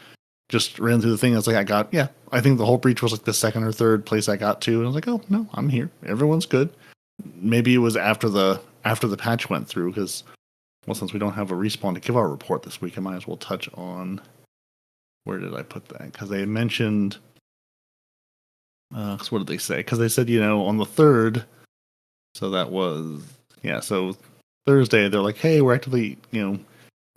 just ran through the thing. I was like, I think the whole breach was like the second or third place I got to, and I was like, oh no, I'm here. Everyone's good. Maybe it was after the patch went through because, well, since we don't have a respawn to give our report this week, I might as well touch on where did I put that? Because they had mentioned. So what did they say? Because they said, on the 3rd, so that was, so Thursday, they're like, hey, we're actively,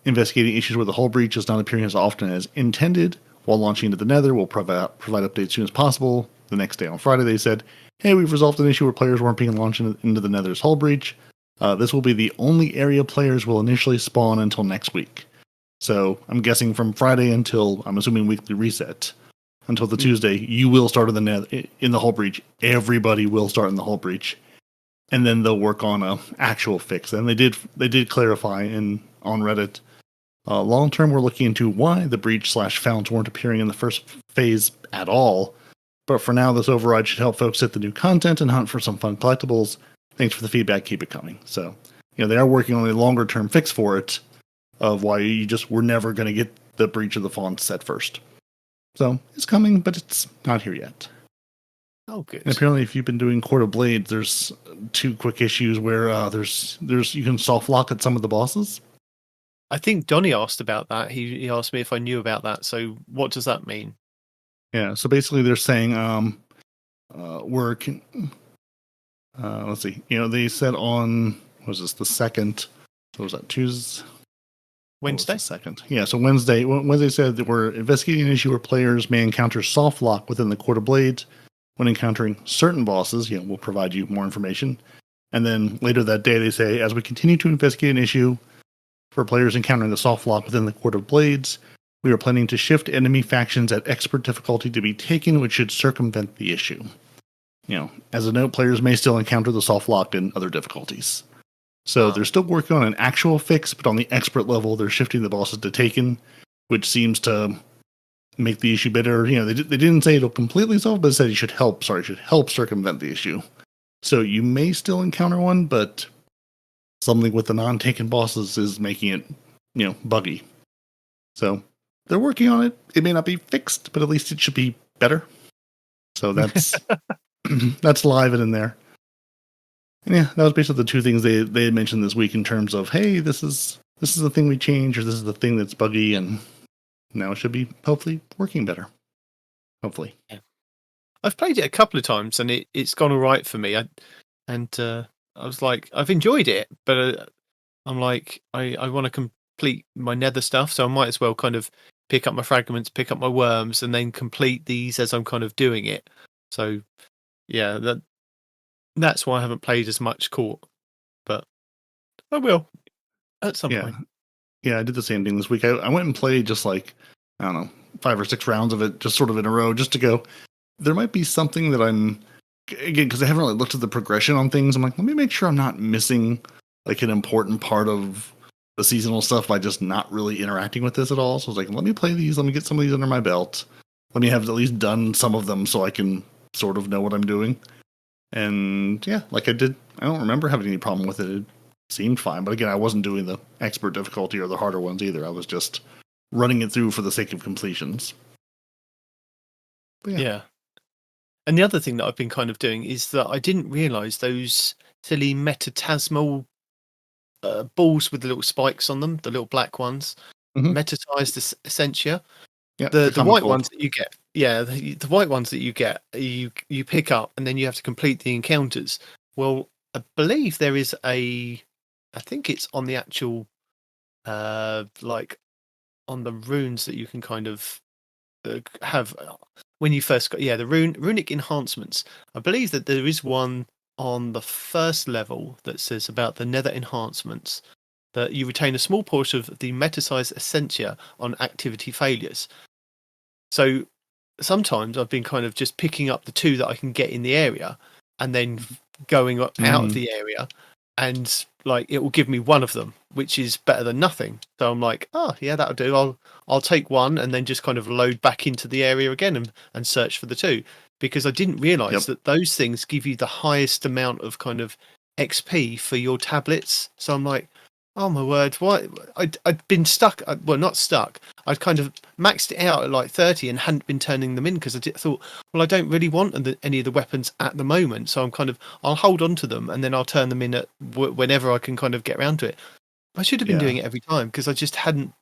investigating issues where the hull breach is not appearing as often as intended. While launching into the Nether, we'll provide updates as soon as possible. The next day on Friday, they said, hey, we've resolved an issue where players weren't being launched into the Nether's hull breach. This will be the only area players will initially spawn until next week. So I'm guessing from Friday until, I'm assuming, weekly reset. Until the Tuesday, you will start in the hull breach. Everybody will start in the hull breach, and then they'll work on a actual fix. And they did clarify on Reddit. Long term, we're looking into why the breach /founds weren't appearing in the first phase at all. But for now, this override should help folks hit the new content and hunt for some fun collectibles. Thanks for the feedback. Keep it coming. So they are working on a longer term fix for it of why we're never going to get the breach of the font set first. So it's coming, but it's not here yet. Oh, good. And apparently, if you've been doing Court of Blades, there's 2 quick issues where there's you can soft lock at some of the bosses. I think Donnie asked about that. He asked me if I knew about that. So what does that mean? Yeah, so basically they're saying let's see. They said on, what was this, the 2nd? What was that, Tuesday? Wednesday? What was the 2nd? Yeah, so Wednesday said that we're investigating an issue where players may encounter soft lock within the Court of Blades when encountering certain bosses. We'll provide you more information. And then later that day they say, as we continue to investigate an issue for players encountering the soft lock within the Court of Blades, we are planning to shift enemy factions at expert difficulty to be taken, which should circumvent the issue. As a note, players may still encounter the soft lock in other difficulties. So they're still working on an actual fix, but on the expert level, they're shifting the bosses to taken, which seems to make the issue better. They didn't say it'll completely solve, but it said it should help circumvent the issue. So you may still encounter one, but something with the non-taken bosses is making it, buggy. So they're working on it. It may not be fixed, but at least it should be better. So that's that's live and in there. And yeah, that was basically the two things they had mentioned this week in terms of, hey, this is the thing we changed, or this is the thing that's buggy, and now it should be hopefully working better. Hopefully. Yeah. I've played it a couple of times and it's gone all right for me. I was like, I've enjoyed it, but I'm like, I want to complete my Nether stuff, so I might as well kind of pick up my fragments, pick up my worms, and then complete these as I'm kind of doing it. So yeah, that's why I haven't played as much Court, but I will at some point. Yeah, I did the same thing this week. I went and played just like, I don't know, 5 or 6 rounds of it, just sort of in a row, just to go. There might be something that I'm, again, because I haven't really looked at the progression on things. I'm like, let me make sure I'm not missing like an important part of the seasonal stuff by just not really interacting with this at all. So I was like, let me play these. Let me get some of these under my belt. Let me have at least done some of them so I can sort of know what I'm doing. And yeah, like I don't remember having any problem with it. It seemed fine. But again, I wasn't doing the expert difficulty or the harder ones either. I was just running it through for the sake of completions. But yeah. And the other thing that I've been kind of doing is that I didn't realise those silly metatasmal balls with the little spikes on them, the little black ones, metatized essentia. Yeah, the white ones that you get. Yeah, the white ones that you get, you pick up and then you have to complete the encounters. Well, I believe there is I think it's on the actual, like on the runes that you can kind of have when you first got the runic enhancements. I believe that there is one on the first level that says about the Nether enhancements that you retain a small portion of the metasized essentia on activity failures. So sometimes I've been kind of just picking up the 2 that I can get in the area and then going out of the area, and like it will give me one of them, which is better than nothing. So I'm like, oh yeah, that'll do. I'll take one and then just kind of load back into the area again and search for the 2, because I didn't realize that those things give you the highest amount of kind of XP for your tablets. So I'm like, oh my word, what? I'd been stuck. Well, not stuck. I'd kind of maxed it out at like 30 and hadn't been turning them in because I thought, well, I don't really want any of the weapons at the moment. So I'll hold on to them and then I'll turn them in at whenever I can kind of get around to it. I should have been doing it every time because I just hadn't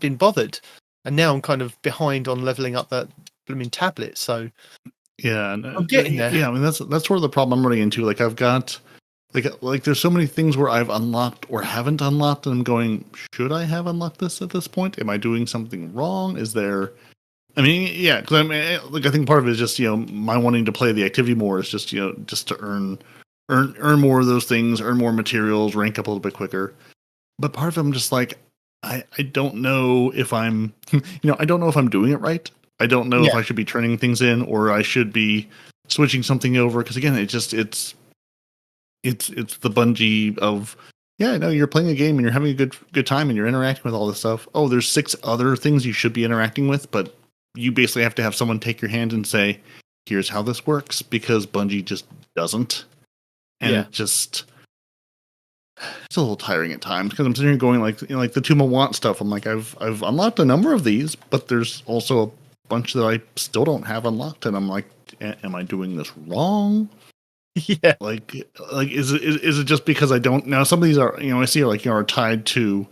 been bothered. And now I'm kind of behind on leveling up that blooming tablet. So yeah, I'm getting there. Yeah, I mean, that's sort of the problem I'm running into. Like I've got... Like there's so many things where I've unlocked or haven't unlocked, and I'm going, should I have unlocked this at this point? Am I doing something wrong? Is there... I mean, yeah, because I think part of it is just, my wanting to play the activity more is just, just to earn more of those things, earn more materials, rank up a little bit quicker. But part of it, I'm just like, I don't know if I'm, I don't know if I'm doing it right. I don't know if I should be turning things in or I should be switching something over. Because again, it's the Bungie of, you're playing a game and you're having a good time and you're interacting with all this stuff. Oh, there's 6 other things you should be interacting with, but you basically have to have someone take your hand and say, here's how this works, because Bungie just doesn't. And it's a little tiring at times because I'm sitting here going like the Tomb of Want stuff. I'm like, I've unlocked a number of these, but there's also a bunch that I still don't have unlocked. And I'm like, am I doing this wrong? Yeah. Like is it just because I don't now? Some of these are I see are tied to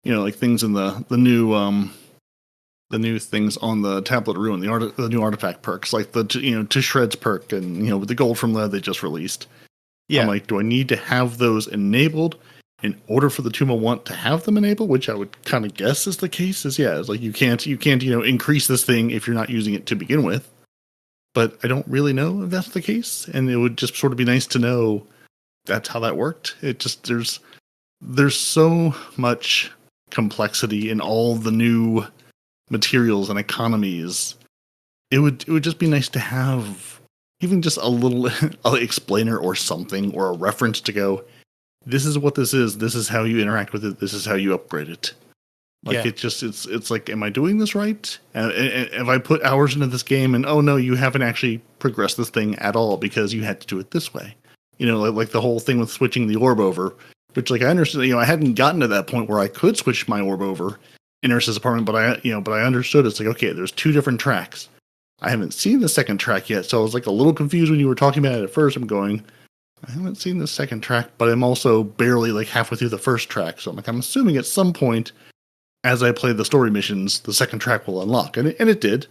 like things in the new things on the Tablet Ruin, the new artifact perks, like the to shreds perk, and with the gold from lead they just released. Yeah. I'm like, do I need to have those enabled in order for the Tomb of Want to have them enabled? Which I would kind of guess is the case. It's like you can't increase this thing if you're not using it to begin with. But I don't really know if that's the case, and it would just sort of be nice to know that's how that worked. It just there's so much complexity in all the new materials and economies. It would just be nice to have even just a little explainer or something, or a reference to go, this is what this is how you interact with it, this is how you upgrade it. Like, it's like, am I doing this right? And if I put hours into this game and, oh no, you haven't actually progressed this thing at all because you had to do it this way. Like the whole thing with switching the orb over, which, like, I understood, I hadn't gotten to that point where I could switch my orb over in Ursa's apartment, but I understood it's like, okay, there's 2 different tracks. I haven't seen the second track yet, so I was like a little confused when you were talking about it at first. I'm going, I haven't seen the second track, but I'm also barely like halfway through the first track. So I'm assuming at some point, as I play the story missions, the second track will unlock, and it did.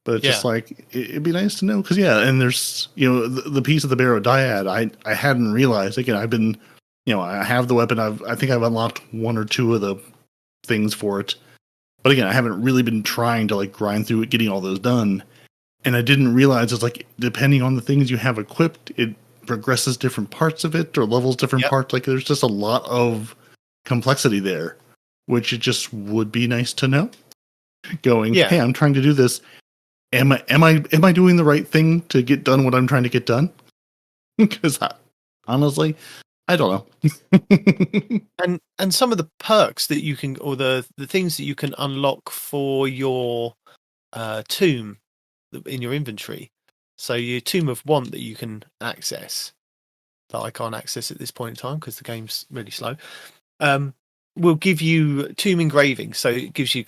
But it's just like, it'd be nice to know, because and there's the piece of the Barrow-Dyad I hadn't realized. Again, I've been I have the weapon. I think I've unlocked 1 or 2 of the things for it, but again, I haven't really been trying to like grind through it, getting all those done. And I didn't realize it's like, depending on the things you have equipped, it progresses different parts of it or levels different parts. Like, there's just a lot of complexity there, which it just would be nice to know. Going, hey, I'm trying to do this. Am I doing the right thing to get done what I'm trying to get done? Because honestly, I don't know. and some of the perks that you can, or the things that you can unlock for your tomb in your inventory. So your Tomb of Want that you can access, that I can't access at this point in time because the game's really slow, will give you tomb engraving. So it gives you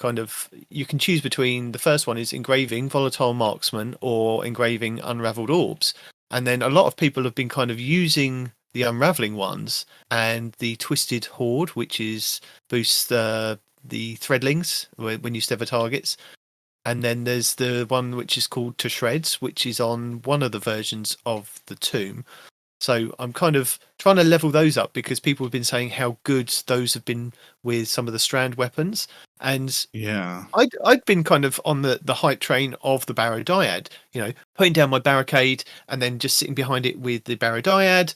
you can choose between, the first one is engraving Volatile Marksman or engraving Unraveled Orbs. And then a lot of people have been kind of using the unraveling ones, and the Twisted Horde, which boosts the threadlings when you sever targets. And then there's the one which is called To Shreds, which is on one of the versions of the tomb. So I'm kind of trying to level those up, because people have been saying how good those have been with some of the strand weapons. And I'd been kind of on the hype train of the Barrow-Dyad, putting down my barricade and then just sitting behind it with the Barrow-Dyad,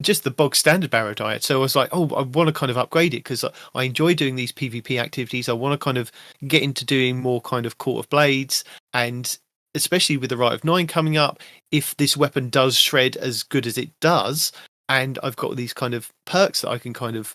just the bog standard Barrow-Dyad. So I was like, I want to kind of upgrade it, because I enjoy doing these PvP activities. I want to kind of get into doing more kind of Court of Blades, and especially with the Rite of 9 coming up, if this weapon does shred as good as it does, and I've got these kind of perks that I can kind of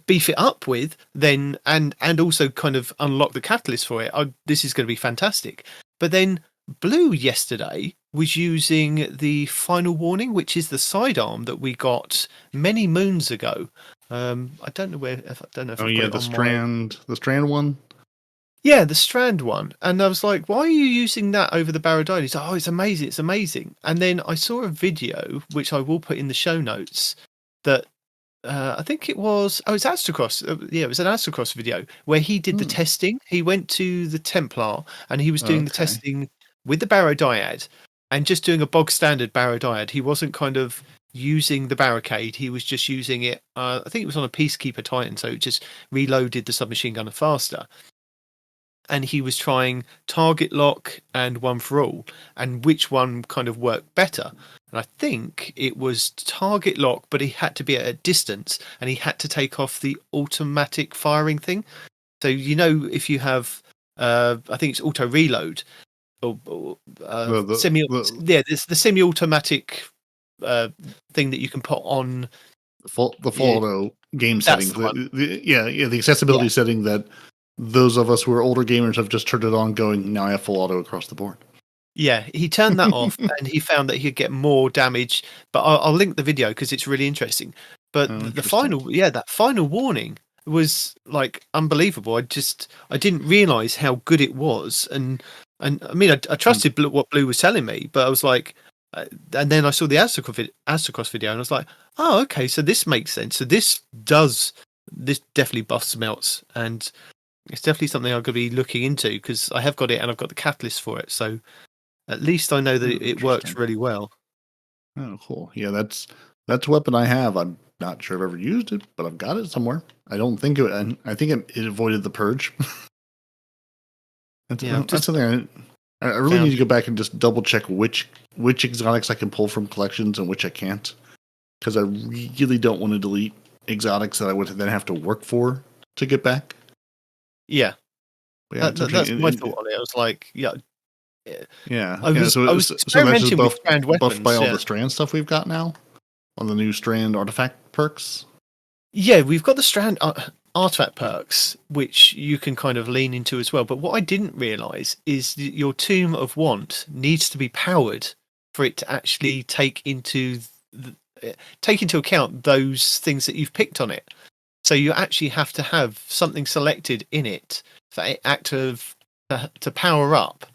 beef it up with, then and also kind of unlock the catalyst for it, this is going to be fantastic. But then Blue yesterday was using the Final Warning, which is the sidearm that we got many moons ago. I don't know where. I don't know if the strand one. Yeah, the strand one. And I was like, why are you using that over the Barrow-Dyad? He's like, it's amazing, it's amazing. And then I saw a video, which I will put in the show notes, that I think it was, it's Astrocross. It was an Astrocross video where he did the testing. He went to the Templar and he was doing the testing with the Barrow-Dyad, and just doing a bog standard Barrow-Dyad. He wasn't kind of using the barricade. He was just using it. I think it was on a Peacekeeper Titan, so it just reloaded the submachine gunner faster. And he was trying target lock and one for all, and which one kind of worked better. And I think it was target lock, but he had to be at a distance, and he had to take off the automatic firing thing. So if you have, I think it's auto reload, or there's the semi-automatic thing that you can put on the full auto game setting. The accessibility setting that those of us who are older gamers have just turned it on, going, now I have full auto across the board. Yeah, he turned that off, and he found that he'd get more damage. But I'll link the video because it's really interesting. But that final warning was like unbelievable. I didn't realize how good it was, and I mean, I trusted what Blue was telling me, but I was like, and then I saw the Astrocross video, and I was like, oh, okay, so this makes sense. So this does this definitely buffs melts, and it's definitely something I'm going to be looking into because I have got it and I've got the catalyst for it. So at least I know that it works really well. Oh, cool. Yeah, that's a weapon I have. I'm not sure I've ever used it, but I've got it somewhere. I don't think it. And I think it avoided the purge. That's something I really need to go back and just double check which exotics I can pull from collections and which I can't, because I really don't want to delete exotics that I would then have to work for to get back. Yeah, that's my thought on it. I was like, yeah. I was experimenting with strand weapons. Buffed by all the strand stuff we've got now on the new strand artifact perks. Yeah, we've got the strand artifact perks, which you can kind of lean into as well. But what I didn't realise is your Tomb of Want needs to be powered for it to actually take into account those things that you've picked on it. So you actually have to have something selected in it for it to power up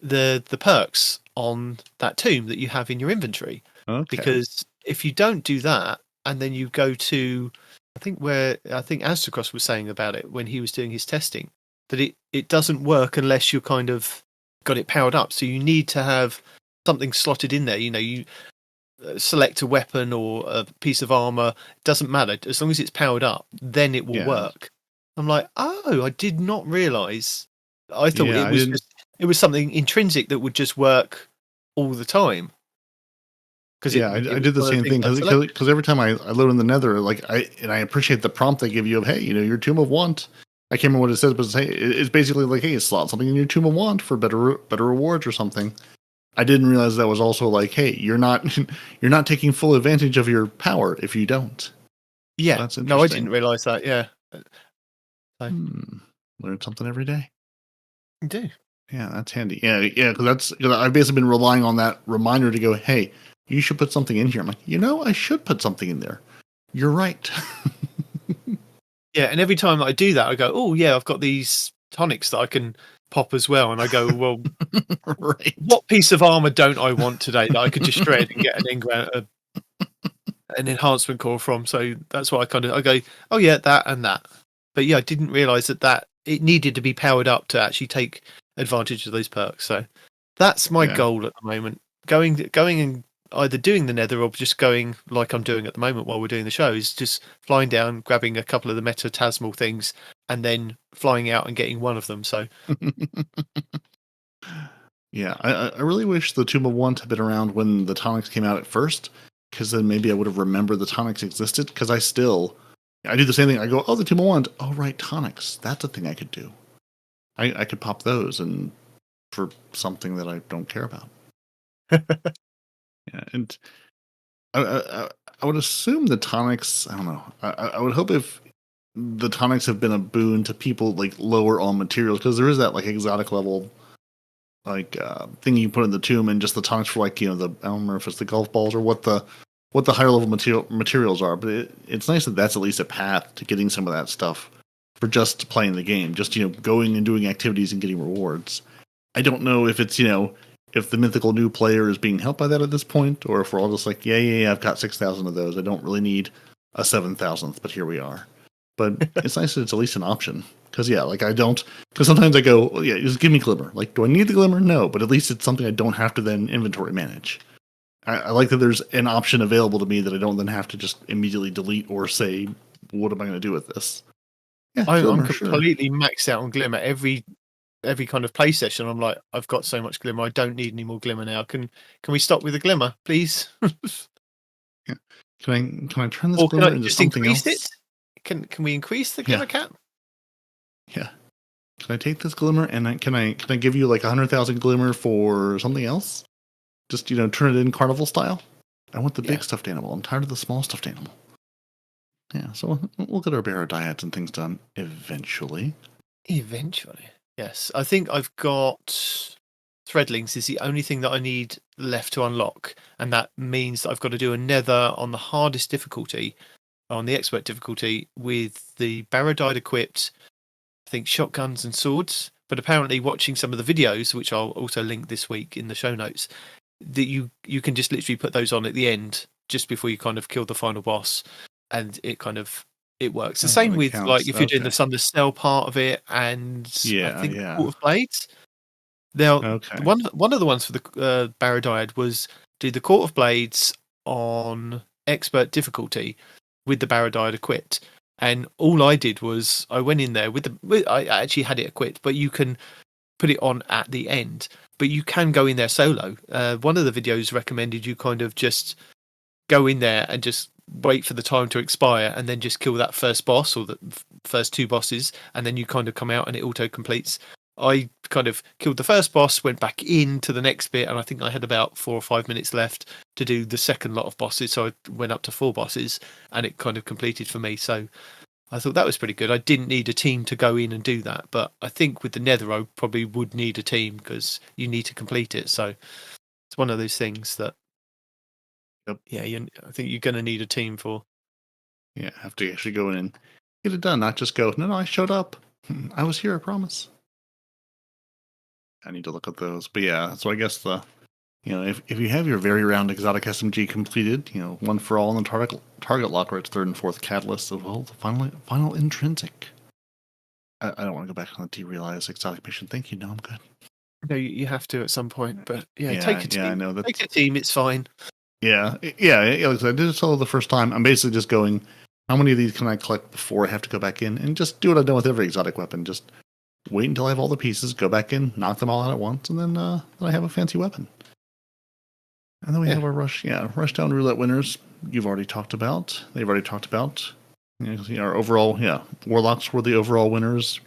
the perks on that tomb that you have in your inventory. Okay. Because if you don't do that, and then you go to, I think Astacross was saying about it when he was doing his testing, that it doesn't work unless you kind of got it powered up. So you need to have something slotted in there. You select a weapon or a piece of armor, doesn't matter. As long as it's powered up, then it will work. I'm like, oh, I did not realize. I thought it was something intrinsic that would just work all the time. I did the same thing because every time I load in the Nether, I appreciate the prompt they give you of, hey, your Tomb of Want. I can't remember what it says, but it's basically like, hey, slot something in your Tomb of Want for better rewards or something. I didn't realize that was also like, hey, you're not taking full advantage of your power if you don't. Yeah, that's interesting. No, I didn't realize that. Yeah, learn something every day. You do. Yeah, that's handy. Yeah, because I've basically been relying on that reminder to go, hey, you should put something in here. I'm like, I should put something in there. You're right. Yeah, and every time I do that, I go, oh yeah, I've got these tonics that I can pop as well, and I go, well, right. What piece of armor don't I want today that I could just shred and get an enhancement core from? So that's why I go, oh yeah, that and that. But yeah, I didn't realize that it needed to be powered up to actually take advantage of those perks. So that's my goal at the moment. Going and either doing the Nether or just going like I'm doing at the moment while we're doing the show is just flying down, grabbing a couple of the metatasmal things, and then flying out and getting one of them. So yeah, I really wish the Tomb of Want had been around when the tonics came out at first, because then maybe I would have remembered the tonics existed, because I do the same thing. I go, oh, the Tomb of Want. Oh, right, tonics. That's a thing I could do. I could pop those and for something that I don't care about. Yeah, and I would assume the tonics, I don't know. I would hope if the tonics have been a boon to people like lower on materials, because there is that like exotic level thing you put in the tomb, and just the tonics for I don't remember if it's the golf balls or what the higher level materials are, but it's nice that that's at least a path to getting some of that stuff for just playing the game, just going and doing activities and getting rewards. I don't know if it's if the mythical new player is being helped by that at this point, or if we're all just like, yeah, I've got 6,000 of those. I don't really need a 7,000th, but here we are. But it's nice that it's at least an option. Because sometimes I go, well, yeah, just give me Glimmer. Like, do I need the Glimmer? No, but at least it's something I don't have to then inventory manage. I like that there's an option available to me that I don't then have to just immediately delete or say, what am I going to do with this? Yeah, I'm completely maxed out on Glimmer. Every kind of play session, I'm like, I've got so much Glimmer, I don't need any more Glimmer now. Can we stop with the Glimmer, please? Yeah. Can I turn this Glimmer into something else? It? Can we increase the Glimmer cap? Yeah. Can I take this Glimmer and can I give you like 100,000 Glimmer for something else? Just turn it in carnival style. I want the big stuffed animal. I'm tired of the small stuffed animal. Yeah. So we'll get our Barrow-Dyads and things done eventually. Eventually. Yes, I think I've got Threadlings is the only thing that I need left to unlock, and that means that I've got to do a Nether on the hardest difficulty, on the expert difficulty, with the Barrow-Dyad equipped, I think, shotguns and swords. But apparently, watching some of the videos, which I'll also link this week in the show notes, that you can just literally put those on at the end, just before you kind of kill the final boss, and it kind of it works. The Oh, same it with counts. like if you're doing the Okay. Thunder Cell part of it, and I Yeah, think yeah. Court of Blades. Now, Okay. one of the ones for the Barrow-Dyad was do the Court of Blades on expert difficulty with the Barrow-Dyad equipped, and all I did was I went in there I actually had it equipped, but you can put it on at the end, but you can go in there solo. One of the videos recommended you kind of just go in there and just wait for the time to expire and then just kill that first boss or the first two bosses, and then you kind of come out and it auto completes. I kind of killed the first boss, went back into the next bit, and I think I had about 4 or 5 minutes left to do the second lot of bosses. So I went up to 4 bosses and it kind of completed for me. So I thought that was pretty good. I didn't need a team to go in and do that, but I think with the Nether, I probably would need a team because you need to complete it. So it's one of those things that, yeah, I think you're going to need a team for. Yeah, have to actually go in and get it done, not just go, no, I showed up. I was here, I promise. I need to look at those. But yeah, so I guess if you have your very round exotic SMG completed, one for all in the target locker, it's third and fourth catalyst of the final intrinsic. I don't want to go back on the derealize exotic mission. Thank you. No, I'm good. No, you have to at some point, but take a team. Yeah, I know that. Take a team, it's fine. Yeah. Like I did it solo the first time. I'm basically just going, how many of these can I collect before I have to go back in and just do what I've done with every exotic weapon. Just wait until I have all the pieces, go back in, knock them all out at once, and then I have a fancy weapon. And then we have our rushdown roulette winners. You've already talked about. They've already talked about. Our overall, warlocks were the overall winners,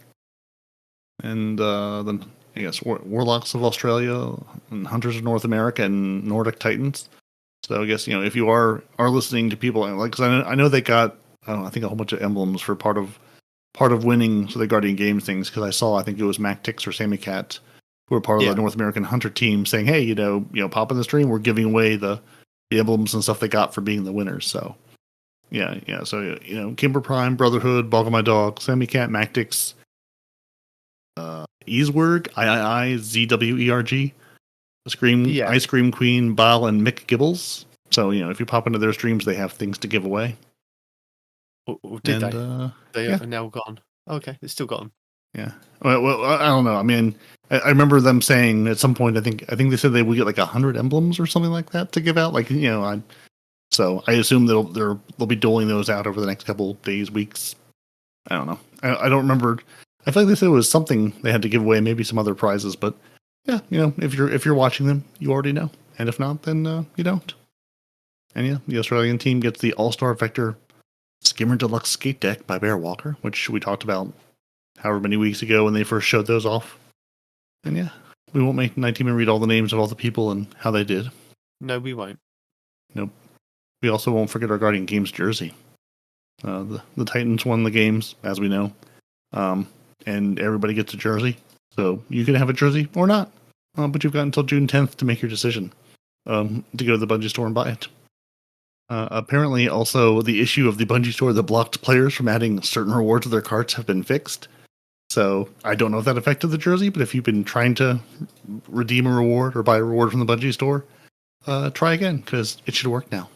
and then I guess warlocks of Australia and hunters of North America and Nordic Titans. So I guess if you are listening to people like, because I know they got I think a whole bunch of emblems for part of winning so the Guardian Games things, because I think it was MacTix or Sammy Cat who were part of the North American Hunter team saying, hey, pop in the stream, we're giving away the emblems and stuff they got for being the winners. So so Kimber Prime, Brotherhood, Boggle My Dog, Sammy Cat, MacTix, Easwerg, ZWERG, Ice Cream Queen, Bal, and Mick Gibbles. So if you pop into their streams, they have things to give away. Or did they? They are now gone. Okay, they still got them. Yeah. Well, I don't know. I mean, I remember them saying at some point. I think they said they would get like 100 emblems or something like that to give out. Like so I assume they'll be doling those out over the next couple days, weeks. I don't know. I don't remember. I feel like they said it was something they had to give away, maybe some other prizes. But yeah, if you're watching them, you already know. And if not, then you don't. And the Australian team gets the All-Star Vector Skimmer Deluxe Skate Deck by Bear Walker, which we talked about however many weeks ago when they first showed those off. And we won't make 19 and read all the names of all the people and how they did. No, we won't. Nope. We also won't forget our Guardian Games jersey. The Titans won the games, as we know. And everybody gets a jersey. So you can have a jersey or not. But you've got until June 10th to make your decision to go to the Bungie store and buy it. Apparently, also, the issue of the Bungie store that blocked players from adding certain rewards to their carts have been fixed. So I don't know if that affected the jersey, but if you've been trying to redeem a reward or buy a reward from the Bungie store, try again, because it should work now.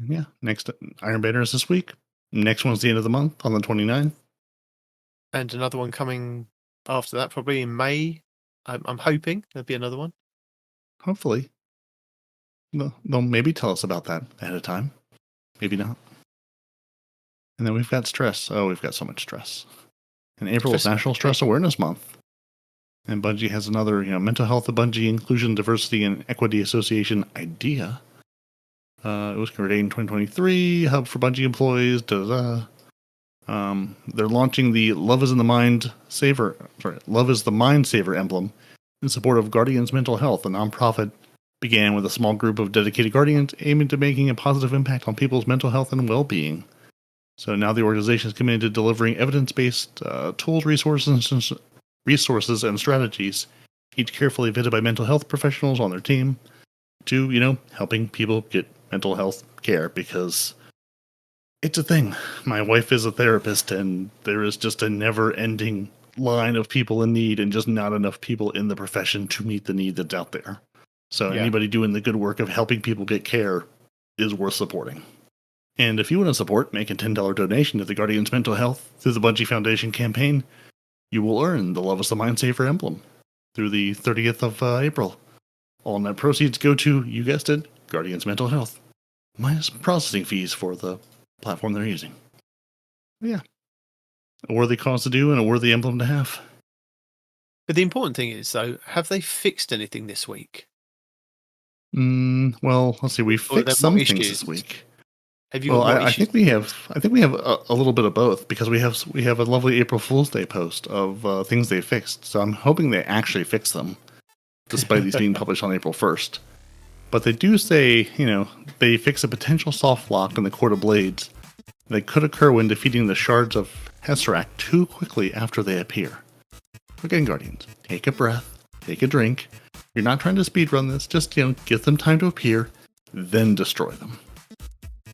Yeah, next Iron Banner is this week. Next one's the end of the month on the 29th. And another one coming after that, probably in May. I'm hoping there'll be another one. Hopefully. They'll maybe tell us about that ahead of time. Maybe not. And then we've got stress. Oh, we've got so much stress. And April is National Stress Awareness Month. And Bungie has another, Mental Health, the Bungie Inclusion, Diversity, and Equity Association idea. It was created in 2023, hub for Bungie employees. They're launching the Love is the Mind Saver emblem in support of Guardians Mental Health. A nonprofit began with a small group of dedicated Guardians aiming to making a positive impact on people's mental health and well-being. So now the organization is committed to delivering evidence-based tools, resources, and strategies, each carefully vetted by mental health professionals on their team, to, helping people get mental health care, because it's a thing. My wife is a therapist, and there is just a never-ending line of people in need and just not enough people in the profession to meet the need that's out there. So anybody doing the good work of helping people get care is worth supporting. And if you want to support, make a $10 donation to the Guardian's Mental Health through the Bungie Foundation campaign. You will earn the Love Us the Mindsaver emblem through the 30th of April. All net proceeds go to, you guessed it, Guardian's Mental Health, minus processing fees for the platform they're using. Yeah. A worthy cause to do and a worthy emblem to have. But the important thing is, though, have they fixed anything this week? Well, let's see. We fixed some things this week. Have you got more I issues? think we have a little bit of both, because we have a lovely April Fool's Day post of things they fixed. So I'm hoping they actually fix them, despite these being published on April 1st. But they do say, they fix a potential soft lock in the Court of Blades that could occur when defeating the shards of Hesserak too quickly after they appear. Again, Guardians, take a breath, take a drink. You're not trying to speedrun this, just, give them time to appear, then destroy them.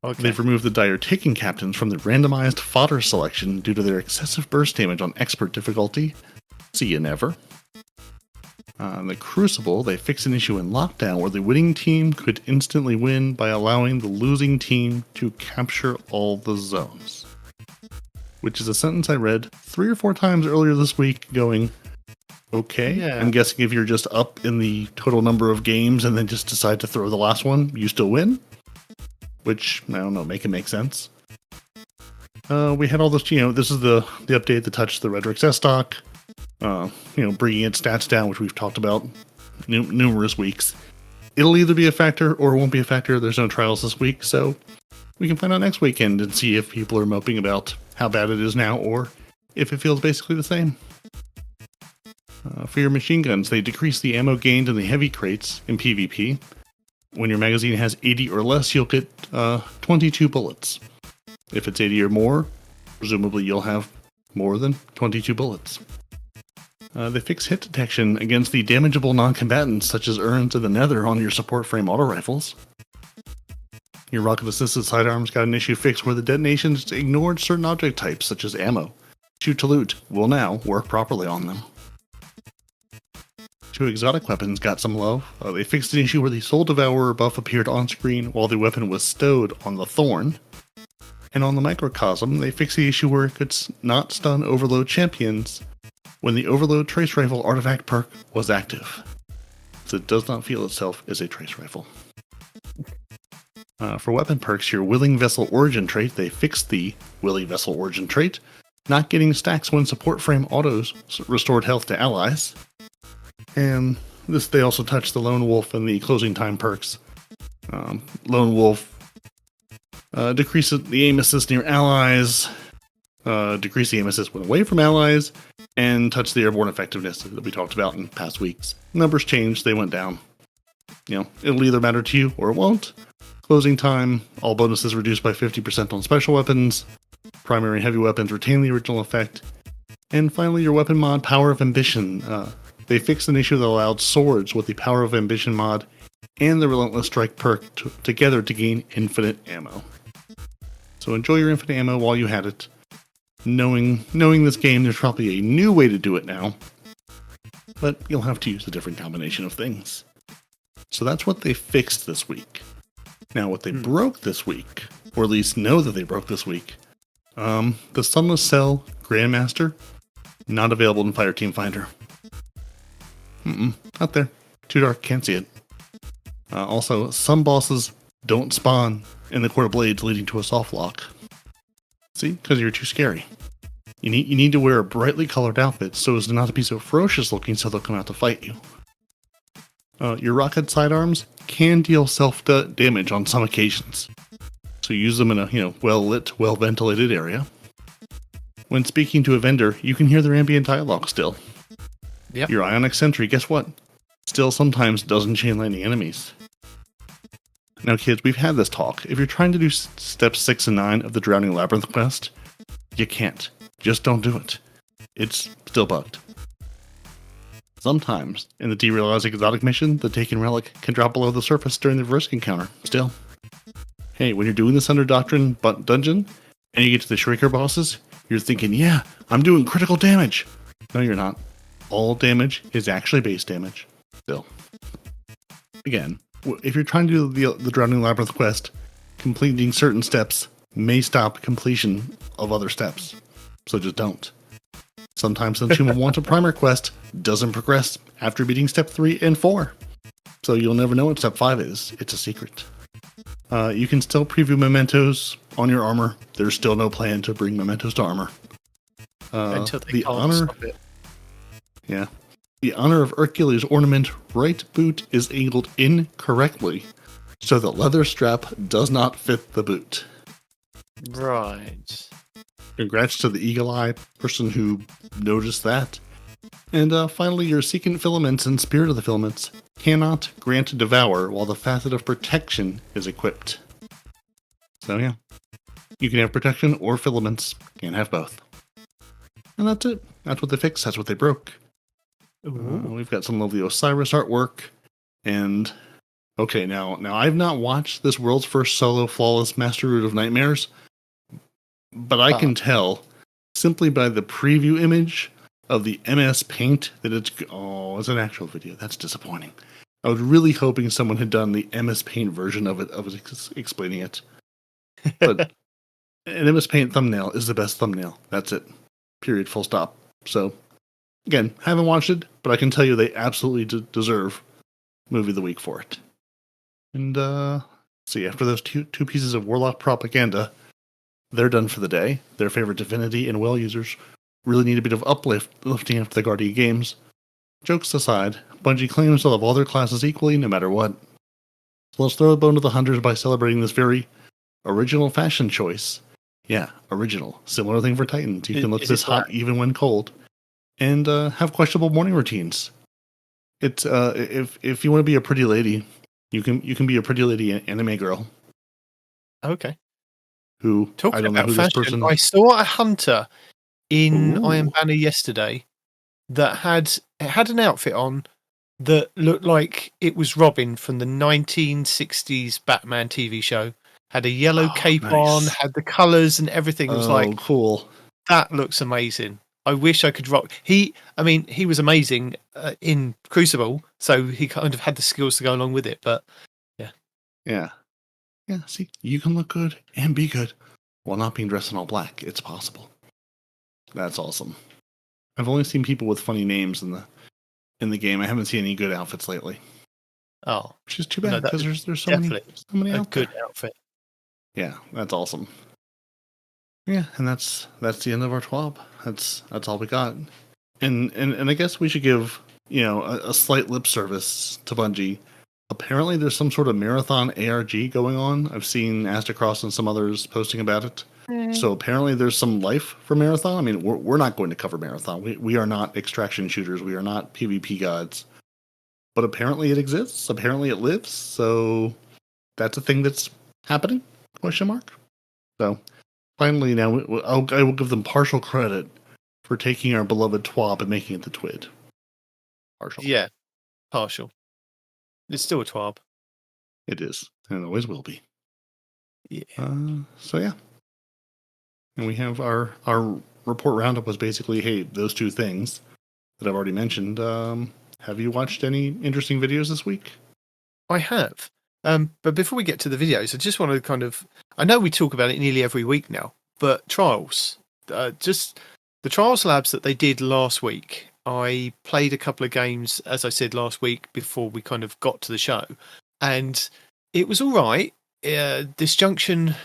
Okay. They've removed the Dire Taking Captains from the randomized fodder selection due to their excessive burst damage on expert difficulty. See you never. The Crucible, they fixed an issue in Lockdown where the winning team could instantly win by allowing the losing team to capture all the zones. Which is a sentence I read 3 or 4 times earlier this week going, okay, yeah. I'm guessing if you're just up in the total number of games and then just decide to throw the last one, you still win? Which, I don't know, make it make sense. We had all this, this is the update that touched the Redrix S-Stock, bringing its stats down, which we've talked about numerous weeks. It'll either be a factor or it won't be a factor. There's no trials this week, so we can find out next weekend and see if people are moping about how bad it is now or if it feels basically the same. For your machine guns, they decrease the ammo gained in the heavy crates in PvP. When your magazine has 80 or less, you'll get 22 bullets. If it's 80 or more, presumably you'll have more than 22 bullets. They fix hit detection against the damageable non-combatants such as urns in the Nether on your support frame auto rifles. Your rocket-assisted sidearms got an issue fixed where the detonations ignored certain object types such as ammo. Shoot to loot will now work properly on them. 2 exotic weapons got some love. They fixed an issue where the Soul Devourer buff appeared on screen while the weapon was stowed on the Thorn. And on the Microcosm, they fixed the issue where it could not stun Overload champions when the Overload Trace Rifle artifact perk was active. So it does not feel itself as a trace rifle. For weapon perks, your Willing Vessel Origin trait, they fixed the Willing Vessel Origin trait, not getting stacks when support frame autos restored health to allies. And they also touched the Lone Wolf and the closing time perks. Lone Wolf decreases the aim assist near allies, decrease the aim assist when away from allies, and touch the airborne effectiveness that we talked about in past weeks. Numbers changed, they went down. It'll either matter to you or it won't. Closing time, all bonuses reduced by 50% on special weapons. Primary heavy weapons retain the original effect. And finally, your weapon mod, Power of Ambition. They fixed an issue that allowed swords with the Power of Ambition mod and the Relentless Strike perk together to gain infinite ammo. So enjoy your infinite ammo while you had it. Knowing this game, there's probably a new way to do it now, but you'll have to use a different combination of things. So that's what they fixed this week. Now what they broke this week, or at least know that they broke this week, the Sunless Cell Grandmaster, not available in Fireteam Finder. Not there. Too dark, can't see it. Also, some bosses don't spawn in the Court of Blades, leading to a soft lock. See? Because you're too scary. You need to wear a brightly colored outfit so as to not to be so ferocious looking so they'll come out to fight you. Your rocket sidearms can deal self-damage on some occasions. So use them in a well-lit, well-ventilated area. When speaking to a vendor, you can hear their ambient dialogue still. Yep. Your Ionic Sentry, guess what? Still sometimes doesn't chain lightning enemies. Now kids, we've had this talk. If you're trying to do steps 6 and 9 of the Drowning Labyrinth quest, you can't. Just don't do it. It's still bugged. Sometimes, in the Derealizing Exotic mission, the Taken Relic can drop below the surface during the reverse encounter. Still. Hey, when you're doing this under Doctrine dungeon, and you get to the Shrieker bosses, you're thinking, yeah, I'm doing critical damage. No, you're not. All damage is actually base damage. Still. Again, if you're trying to do the Drowning Labyrinth quest, completing certain steps may stop completion of other steps. So just don't. Sometimes the Tomb of Wanted Primer quest doesn't progress after beating step 3 and 4. So you'll never know what step 5 is. It's a secret. You can still preview mementos on your armor. There's still no plan to bring mementos to armor. Until they can't stop it. Yeah. The Honor of Hercules ornament right boot is angled incorrectly, so the leather strap does not fit the boot. Right. Congrats to the eagle-eyed person who noticed that. And finally, your Secant Filaments and Spirit of the Filaments cannot grant Devour while the Facet of Protection is equipped. So yeah, you can have Protection or Filaments, can't have both. And that's it. That's what they fixed, that's what they broke. We've got some lovely Osiris artwork, and okay, now I've not watched this world's first solo flawless Master Root of Nightmares, but I can tell simply by the preview image of the MS Paint that it's an actual video. That's disappointing. I was really hoping someone had done the MS Paint version of it, explaining it. But an MS Paint thumbnail is the best thumbnail. That's it. Period. Full stop. So, again, haven't watched it, but I can tell you they absolutely deserve Movie of the Week for it. And, see, after those two pieces of Warlock propaganda, they're done for the day. Their favorite Divinity and Well users really need a bit of uplifting after the Guardian games. Jokes aside, Bungie claims to love all their classes equally, no matter what. So let's throw a bone to the hunters by celebrating this very original fashion choice. Yeah, original. Similar thing for Titans. You can look this hot even when cold. And have questionable morning routines. It's if you want to be a pretty lady, you can be a pretty lady anime girl. Okay. Who Talking I don't know about who fashion, this person. I saw a hunter in Iron Banner yesterday that had an outfit on that looked like it was Robin from the 1960s Batman TV show. Had a yellow cape on, had the colours and everything. It was like, cool. That looks amazing. I wish I could rock. He was amazing in Crucible, so he kind of had the skills to go along with it. But yeah. See, you can look good and be good while not being dressed in all black. It's possible. That's awesome. I've only seen people with funny names in the game. I haven't seen any good outfits lately. Oh, which is too bad because there's so many out good there. Outfit. Yeah, that's awesome. Yeah, and that's the end of our TWAB. That's all we got. And I guess we should give a slight lip service to Bungie. Apparently, there's some sort of marathon ARG going on. I've seen Astacross and some others posting about it. So apparently, there's some life for Marathon. I mean, we're not going to cover Marathon. We are not extraction shooters. We are not PvP gods. But apparently, it exists. Apparently, it lives. So that's a thing that's happening? Question mark. So finally, now I will give them partial credit for taking our beloved TWAB and making it the TWID. Partial. Yeah, partial. It's still a TWAB. It is, and it always will be. Yeah. So yeah. And we have our report roundup was basically, hey, those two things that I've already mentioned. Have you watched any interesting videos this week? I have. But before we get to the videos, I just want to I know we talk about it nearly every week now, but Trials. Just the Trials labs that they did last week. I played a couple of games, as I said last week, before we kind of got to the show. And it was all right. Disjunction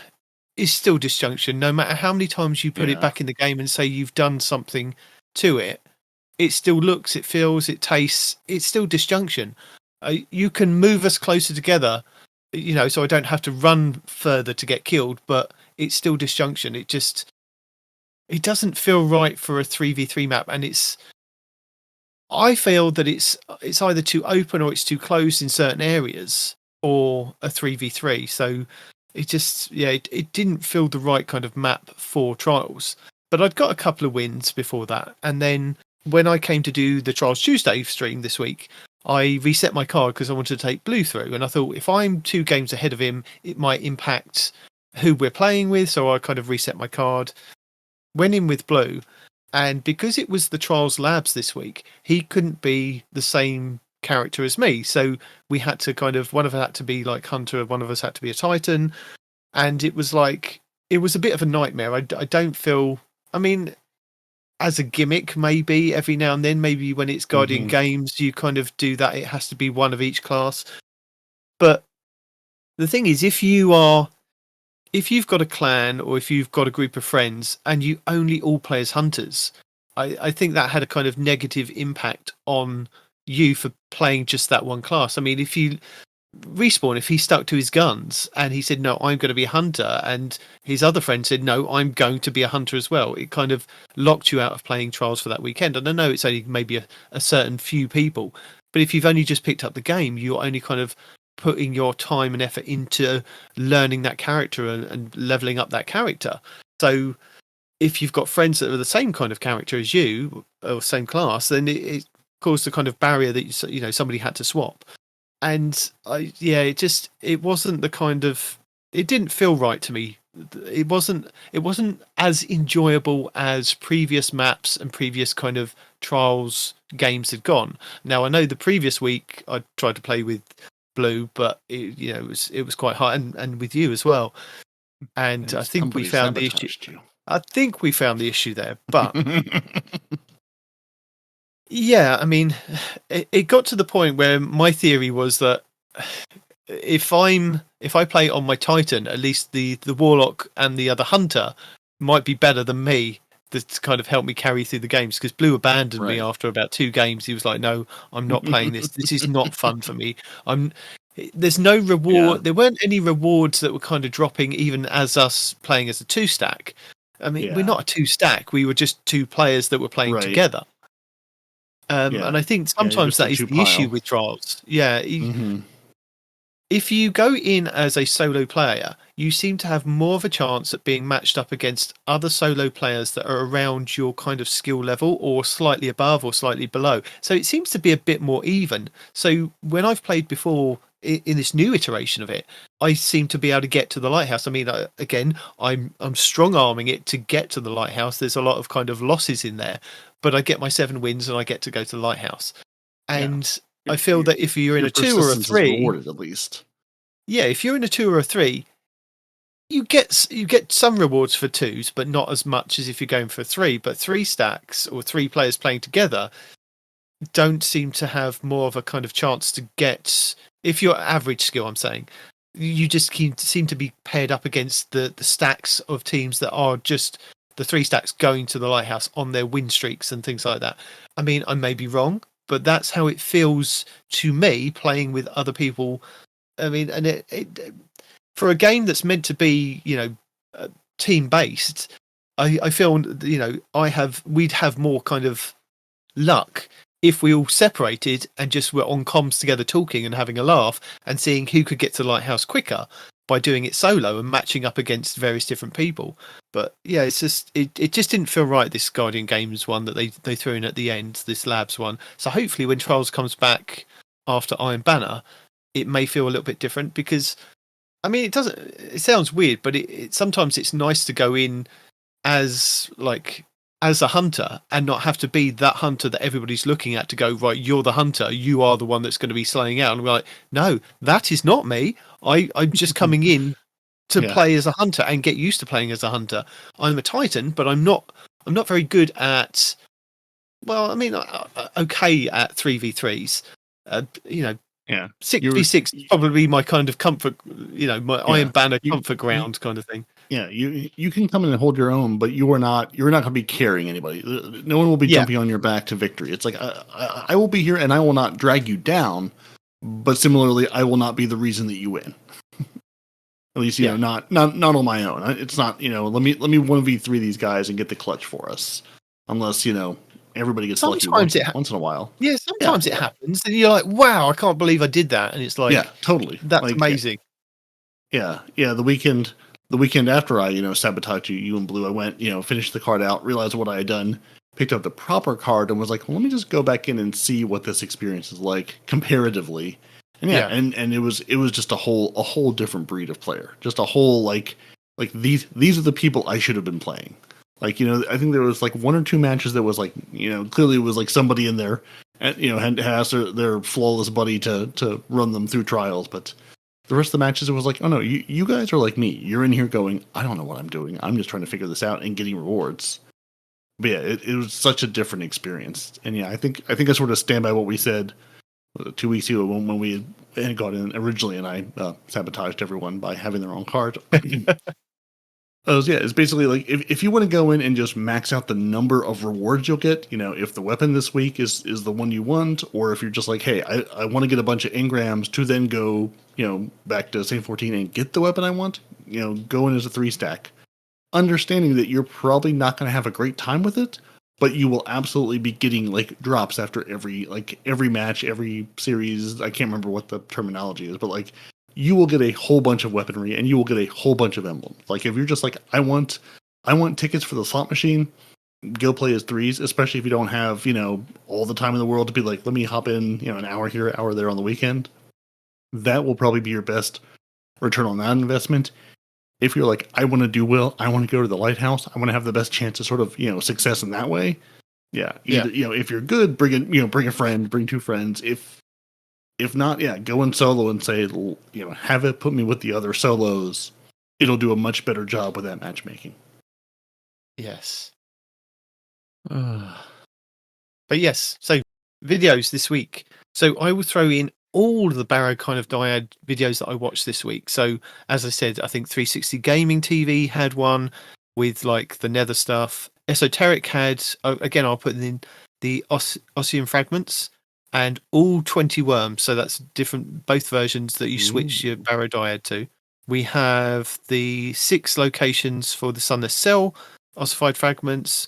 is still disjunction. No matter how many times you put it back in the game and say you've done something to it, it still looks, it feels, it tastes. It's still disjunction. You can move us closer together, so I don't have to run further to get killed, but it's still disjunction. It doesn't feel right for a 3v3 map, and I feel that it's either too open or it's too closed in certain areas, or a 3v3. So it didn't feel the right kind of map for Trials. But I'd got a couple of wins before that, and then when I came to do the Trials Tuesday stream this week, I reset my card because I wanted to take Blue through, and I thought if I'm 2 games ahead of him, it might impact who we're playing with. So I kind of reset my card, went in with Blue. And because it was the Trials Labs this week, he couldn't be the same character as me. So we had to one of us had to be like Hunter, one of us had to be a Titan. And it was like, it was a bit of a nightmare. I don't feel. I mean, as a gimmick, maybe every now and then, maybe when it's Guardian games, you kind of do that. It has to be one of each class. But the thing is, if you've got a clan or if you've got a group of friends and you only all play as hunters, I think that had a kind of negative impact on you for playing just that one class. I mean, if he stuck to his guns and he said, no, I'm going to be a hunter, and his other friend said, no, I'm going to be a hunter as well, it kind of locked you out of playing Trials for that weekend. And I know it's only maybe a certain few people, but if you've only just picked up the game, you're only kind of putting your time and effort into learning that character and leveling up that character. So if you've got friends that are the same kind of character as you or same class, then it caused a kind of barrier that somebody had to swap. And it wasn't the kind of, it didn't feel right to me. It wasn't as enjoyable as previous maps and previous kind of Trials games had gone. Now I know the previous week I tried to play with Blue, but it was quite hard, and with you as well. And I think we found the issue. I think we found the issue there, but. Yeah, I mean, it got to the point where my theory was that if I play on my Titan, at least the Warlock and the other Hunter might be better than me to kind of help me carry through the games. Because Blue abandoned me after about 2 games. He was like, "No, I'm not playing this. This is not fun for me. There's no reward. Yeah. There weren't any rewards that were kind of dropping, even as us playing as a 2-stack. I mean, we're not a 2-stack. We were just 2 players that were playing together." And I think sometimes that is the issue with Trials. Yeah. If you go in as a solo player, you seem to have more of a chance at being matched up against other solo players that are around your kind of skill level or slightly above or slightly below. So it seems to be a bit more even. So when I've played before in this new iteration of it, I seem to be able to get to the lighthouse. I mean, again, I'm strong arming it to get to the lighthouse. There's a lot of kind of losses in there, but I get my 7 wins and I get to go to the lighthouse. And I feel that if you're in a 2 or a 3, rewarded at least. Yeah, if you're in a 2 or a 3, you get some rewards for 2s, but not as much as if you're going for 3. But 3 stacks or 3 players playing together don't seem to have more of a kind of chance to get. If you're average skill, I'm saying, you just seem to be paired up against the stacks of teams that are just the 3 stacks going to the lighthouse on their win streaks and things like that. I mean, I may be wrong, but that's how it feels to me playing with other people. I mean, and it for a game that's meant to be, team based, I feel, we'd have more kind of luck if we all separated and just were on comms together talking and having a laugh and seeing who could get to the lighthouse quicker by doing it solo and matching up against various different people. But yeah, it's just it just didn't feel right, this Guardian Games one that they threw in at the end, this Labs one. So hopefully when Trials comes back after Iron Banner, it may feel a little bit different, because I mean, it sounds weird, but it sometimes it's nice to go in as a hunter and not have to be that hunter that everybody's looking at to go, right, you're the hunter, you are the one that's going to be slaying out. And we're like, no, that is not me. I'm just coming in to play as a hunter and get used to playing as a hunter. I'm a Titan, but I'm not very good at, well, I mean, okay at 3v3s. 6v6 is probably my kind of comfort, my Iron Banner comfort ground kind of thing. Yeah, you can come in and hold your own, but you're not going to be carrying anybody. No one will be jumping on your back to victory. It's like I will be here and I will not drag you down, but similarly, I will not be the reason that you win. At least not on my own. It's not let me 1v3 these guys and get the clutch for us, unless everybody gets lucky once in a while. Yeah, sometimes it happens, and you're like, wow, I can't believe I did that, and it's like, yeah, totally, that's amazing. Yeah. The weekend after I, sabotaged you and Blue, I went, finished the card out, realized what I had done, picked up the proper card, and was like, well, let me just go back in and see what this experience is like comparatively. And and it was just a whole different breed of player. Just a whole like these are the people I should have been playing. I think there was 1 or 2 matches that was clearly it was somebody in there, and had asked their flawless buddy to run them through Trials, but the rest of the matches, it was like, oh no, you guys are like me. You're in here going, I don't know what I'm doing. I'm just trying to figure this out and getting rewards. But yeah, it was such a different experience. And yeah, I think I sort of stand by what we said 2 weeks ago when we had got in originally, and I sabotaged everyone by having the wrong card. It's basically like if you want to go in and just max out the number of rewards you'll get, if the weapon this week is the one you want, or if you're just like, hey, I want to get a bunch of engrams to then go, back to Saint 14 and get the weapon I want, go in as a 3-stack. Understanding that you're probably not going to have a great time with it, but you will absolutely be getting like drops after every match, every series. I can't remember what the terminology is, but like you will get a whole bunch of weaponry and you will get a whole bunch of emblems. Like if you're just like, I want tickets for the slot machine, go play as 3s, especially if you don't have, all the time in the world to be like, let me hop in, an hour here, an hour there on the weekend. That will probably be your best return on that investment. If you're like, I want to do well, I want to go to the lighthouse, I want to have the best chance of sort of, success in that way. Yeah. If you're good, bring a friend, bring 2 friends. If not, go in solo and say, have it put me with the other solos. It'll do a much better job with that matchmaking. Yes. But yes, so videos this week. So I will throw in all of the Barrow-Dyad videos that I watched this week. So as I said, I think 360 Gaming TV had one with like the Nether stuff. Esoteric had, again, I'll put in the Ossian Fragments and all 20 worms. So that's different, both versions that you switch your Barrow-Dyad to. We have the 6 locations for the Sunless Cell, ossified fragments,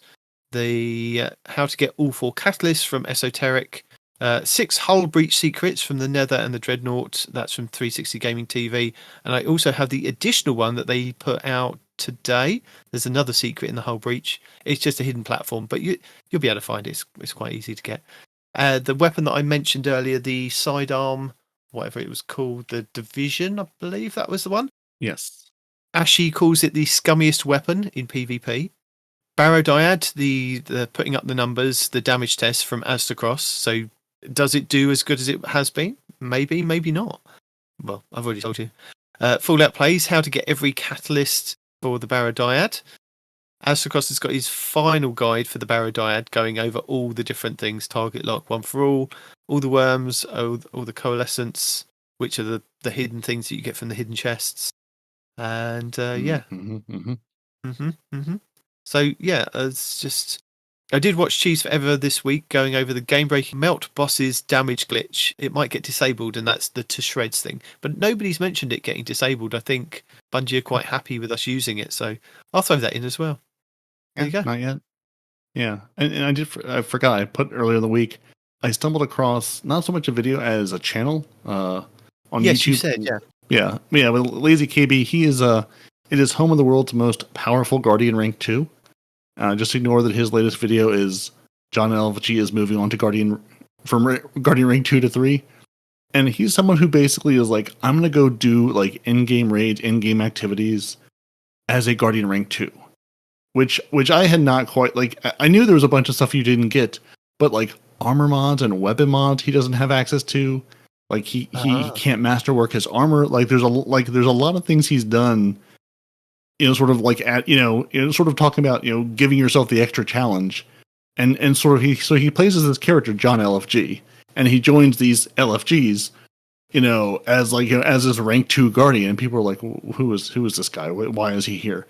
the how to get all 4 catalysts from Esoteric, 6 hull breach secrets from the Nether and the Dreadnought. That's from 360 Gaming TV. And I also have the additional one that they put out today. There's another secret in the hull breach. It's just a hidden platform, but you'll be able to find it. It's quite easy to get. The weapon that I mentioned earlier, the sidearm, whatever it was called, the Division, I believe that was the one. Yes. Ashi calls it the scummiest weapon in PvP. Barrow-Dyad, the putting up the numbers, the damage test from Aztecross. So does it do as good as it has been? Maybe, maybe not. Well, I've already told you. Fallout Plays how to get every catalyst for the Barrow-Dyad. Aztecross has got his final guide for the Barrow-Dyad, going over all the different things: target lock, one for all the worms, all the coalescence, which are the hidden things that you get from the hidden chests. And So yeah, it's just. I did watch Cheese Forever this week, going over the game-breaking melt boss's damage glitch. It might get disabled, and that's the to shreds thing. But nobody's mentioned it getting disabled. I think Bungie are quite happy with us using it, so I'll throw that in as well. There you go. Not yet. Yeah, and I forgot. I put earlier in the week. I stumbled across not so much a video as a channel on YouTube. Yes, you said, yeah. With Lazy KB, he is it is home of the world's most powerful Guardian rank 2. Just ignore that his latest video is John LFG is moving on to Guardian rank 2 to 3. And he's someone who basically is like, I'm going to go do like in-game raids, in-game activities as a Guardian rank 2. Which I had not quite, like, I knew there was a bunch of stuff you didn't get, but like armor mods and weapon mods he doesn't have access to. Like he can't masterwork his armor. Like there's a lot of things he's done, sort of like sort of talking about, giving yourself the extra challenge. And sort of he plays as this character, John LFG, and he joins these LFGs, as this rank 2 Guardian, and people are like, who is this guy? Why is he here?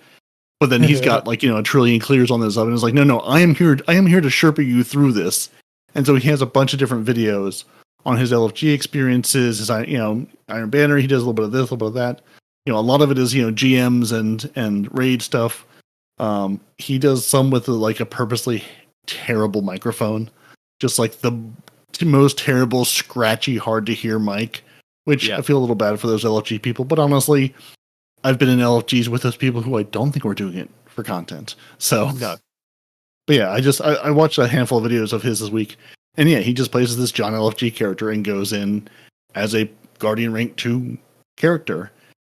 But then he's got a trillion clears on this oven. And it's like, no, I am here to Sherpa you through this. And so he has a bunch of different videos on his LFG experiences, his Iron Banner. He does a little bit of this, a little bit of that. A lot of it is GMs and raid stuff. He does some with a purposely terrible microphone, just like the most terrible, scratchy, hard to hear mic. Which I feel a little bad for those LFG people, but honestly, I've been in LFGs with those people who I don't think were doing it for content. So, no. But yeah, I watched a handful of videos of his this week, and yeah, he just plays as this John LFG character and goes in as a Guardian rank 2 character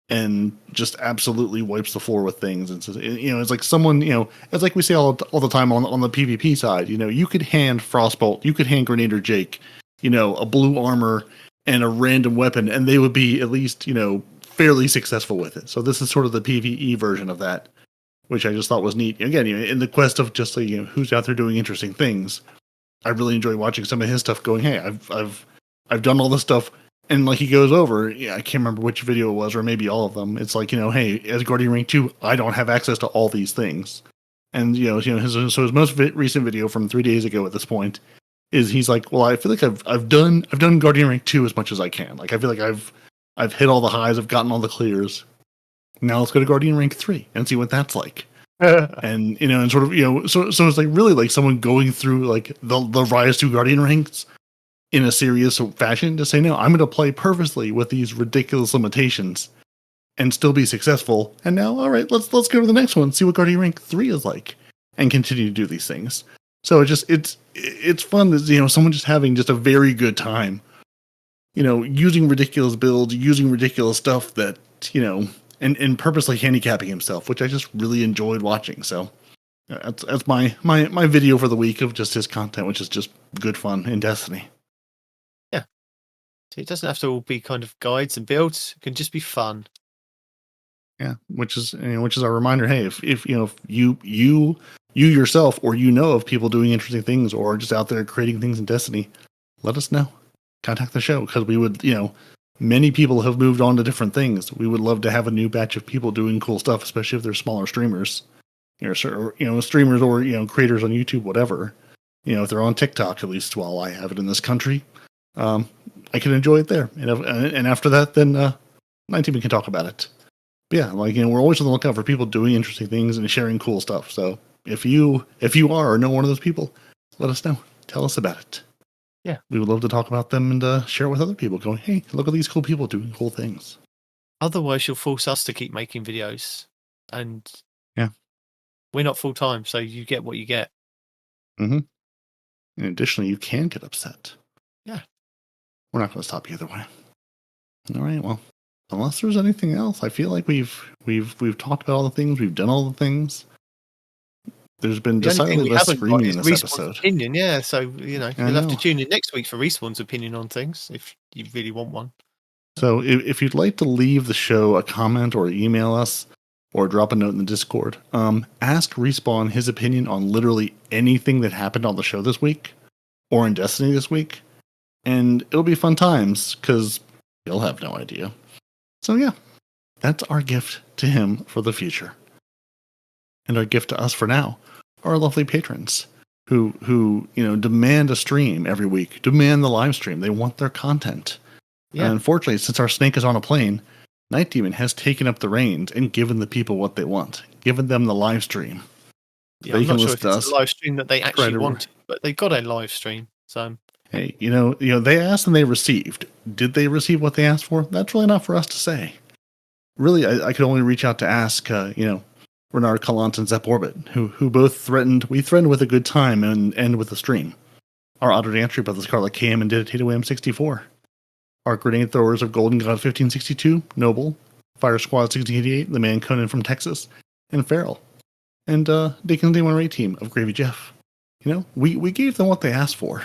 and just absolutely wipes the floor with things. And so, it's like someone, it's like we say all the time on the PvP side. You could hand Frostbolt, you could hand Grenader Jake, a blue armor and a random weapon, and they would be at least, fairly successful with it. So this is sort of the PvE version of that, which I just thought was neat. Again, in the quest of just who's out there doing interesting things, I really enjoy watching some of his stuff. Going, hey, I've done all this stuff, and like he goes over, I can't remember which video it was, or maybe all of them. It's like, hey, as Guardian Rank 2, I don't have access to all these things, and his most recent video from 3 days ago at this point is he's like, well, I feel like I've done Guardian Rank 2 as much as I can. Like I feel like I've hit all the highs, I've gotten all the clears. Now let's go to Guardian Rank 3 and see what that's like. And and sort of so it's like really like someone going through like the rise to Guardian ranks in a serious fashion to say, no, I'm going to play purposely with these ridiculous limitations and still be successful. And now, all right, let's go to the next one, see what Guardian Rank 3 is like, and continue to do these things. So it's fun that someone just having just a very good time, using ridiculous builds, using ridiculous stuff that and purposely handicapping himself, which I just really enjoyed watching. So that's my video for the week of just his content, which is just good fun in Destiny. Yeah, it doesn't have to all be kind of guides and builds; it can just be fun. Yeah, which is a reminder. Hey, if you yourself or of people doing interesting things or just out there creating things in Destiny, let us know. Contact the show, because we would many people have moved on to different things. We would love to have a new batch of people doing cool stuff, especially if they're smaller streamers, streamers or creators on YouTube, whatever. If they're on TikTok, at least while I have it in this country, I can enjoy it there. And after that, then my team can talk about it. But yeah, we're always on the lookout for people doing interesting things and sharing cool stuff. So if you are or know one of those people, let us know. Tell us about it. Yeah, we would love to talk about them and share it with other people. Going, hey, look at these cool people doing cool things. Otherwise, you'll force us to keep making videos, and yeah, we're not full time, so you get what you get. Mm-hmm. And additionally, you can get upset. Yeah, we're not going to stop you either way. All right, well, unless there's anything else, I feel like we've talked about all the things, we've done all the things. There's been decidedly less screaming in this episode. Opinion, yeah. So you'll have to tune in next week for Respawn's opinion on things if you really want one. So if you'd like to leave the show a comment or email us or drop a note in the Discord, ask Respawn his opinion on literally anything that happened on the show this week or in Destiny this week, and it'll be fun times because he'll have no idea. So yeah, that's our gift to him for the future. And our gift to us for now are our lovely patrons who demand a stream every week, demand the live stream. They want their content. Yeah. And unfortunately, since our snake is on a plane, Night Demon has taken up the reins and given the people what they want, given them the live stream. Yeah, I'm not sure if it's a live stream that they actually wanted, but they got a live stream. So hey, they asked and they received. Did they receive what they asked for? That's really not for us to say. Really, I could only reach out to ask, Renard Calant and Zep Orbit, who both threatened with a good time and end with a stream. Our Auto Entry Brothers Carla came and did a Tato M64. Our Grenade Throwers of Golden God 1562, Noble, Fire Squad 1688, The Man Conan from Texas, and Farrell. And Dickens D1 Team of Gravy Jeff. We gave them what they asked for.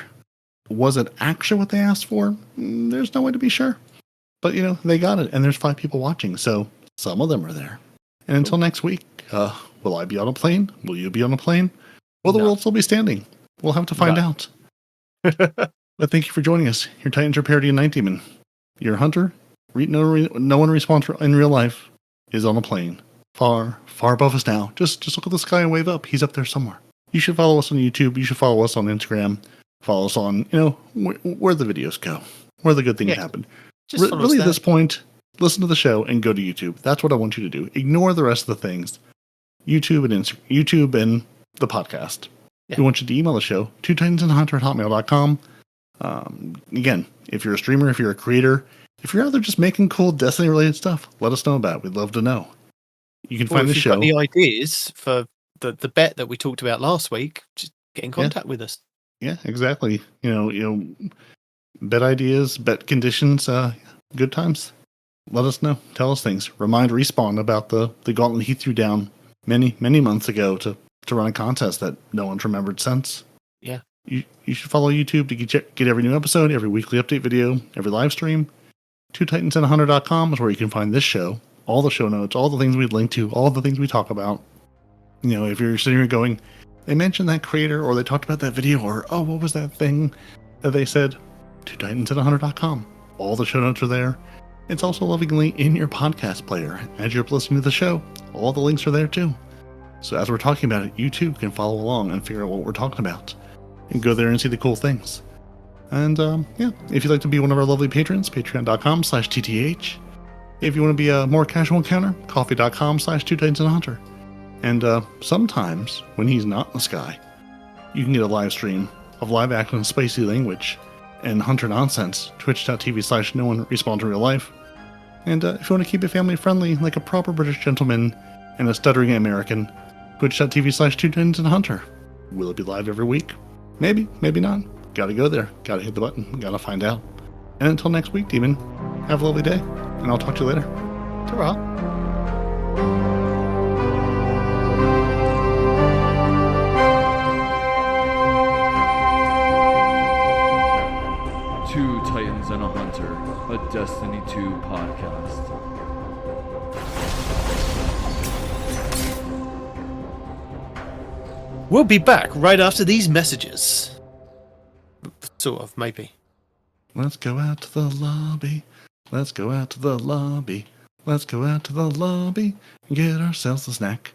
Was it actually what they asked for? There's no way to be sure. But, they got it, and there's 5 people watching, so some of them are there. And until next week, will I be on a plane? Will you be on a plane? Will the world still be standing? We'll have to find out. But thank you for joining us. Your Titans are Peroty and Night Demon. Your hunter, no one responds in real life, is on a plane. Far, far above us now. Just look at the sky and wave up. He's up there somewhere. You should follow us on YouTube. You should follow us on Instagram. Follow us on, where the videos go. Where the good things happen. Really at this point, listen to the show and go to YouTube. That's what I want you to do. Ignore the rest of the things. YouTube and the podcast. Yeah. We want you to email the show, twotitansandhunter@hotmail.com. Again, if you're a streamer, if you're a creator, if you're out there just making cool Destiny-related stuff, let us know about it. We'd love to know. You can find the show. If you've got any ideas for the bet that we talked about last week, just get in contact with us. Yeah, exactly. Bet ideas, bet conditions, good times. Let us know. Tell us things. Remind Respawn about the gauntlet he threw down many, many months ago to run a contest that no one's remembered since. Yeah. you should follow YouTube to get every new episode, every weekly update video, every live stream. TwoTitansAndAHunter.com is where you can find this show, all the show notes, all the things we link to, all the things we talk about. You know, if you're sitting here going, they mentioned that creator, or they talked about that video, or, oh, what was that thing that they said? TwoTitansAndAHunter.com. All the show notes are there. It's also lovingly in your podcast player. As you're listening to the show, all the links are there too. So as we're talking about it, you too can follow along and figure out what we're talking about. And go there and see the cool things. And yeah, if you'd like to be one of our lovely patrons, patreon.com/TTH. If you want to be a more casual encounter, coffee.com/TwoTitansAndHunter. And sometimes, when he's not in the sky, you can get a live stream of live action spicy language and Hunter nonsense, twitch.tv/no-one-respawn to real life. And if you want to keep it family friendly, like a proper British gentleman and a stuttering American, twitch.tv/TwoTitansAndHunter. Will it be live every week? Maybe, maybe not. Gotta go there. Gotta hit the button. Gotta find out. And until next week, Demon, have a lovely day, and I'll talk to you later. Ta-ra. Two Titans and a Hunter, a Destiny 2 podcast. We'll be back right after these messages. Sort of, maybe. Let's go out to the lobby. Let's go out to the lobby. Let's go out to the lobby and get ourselves a snack.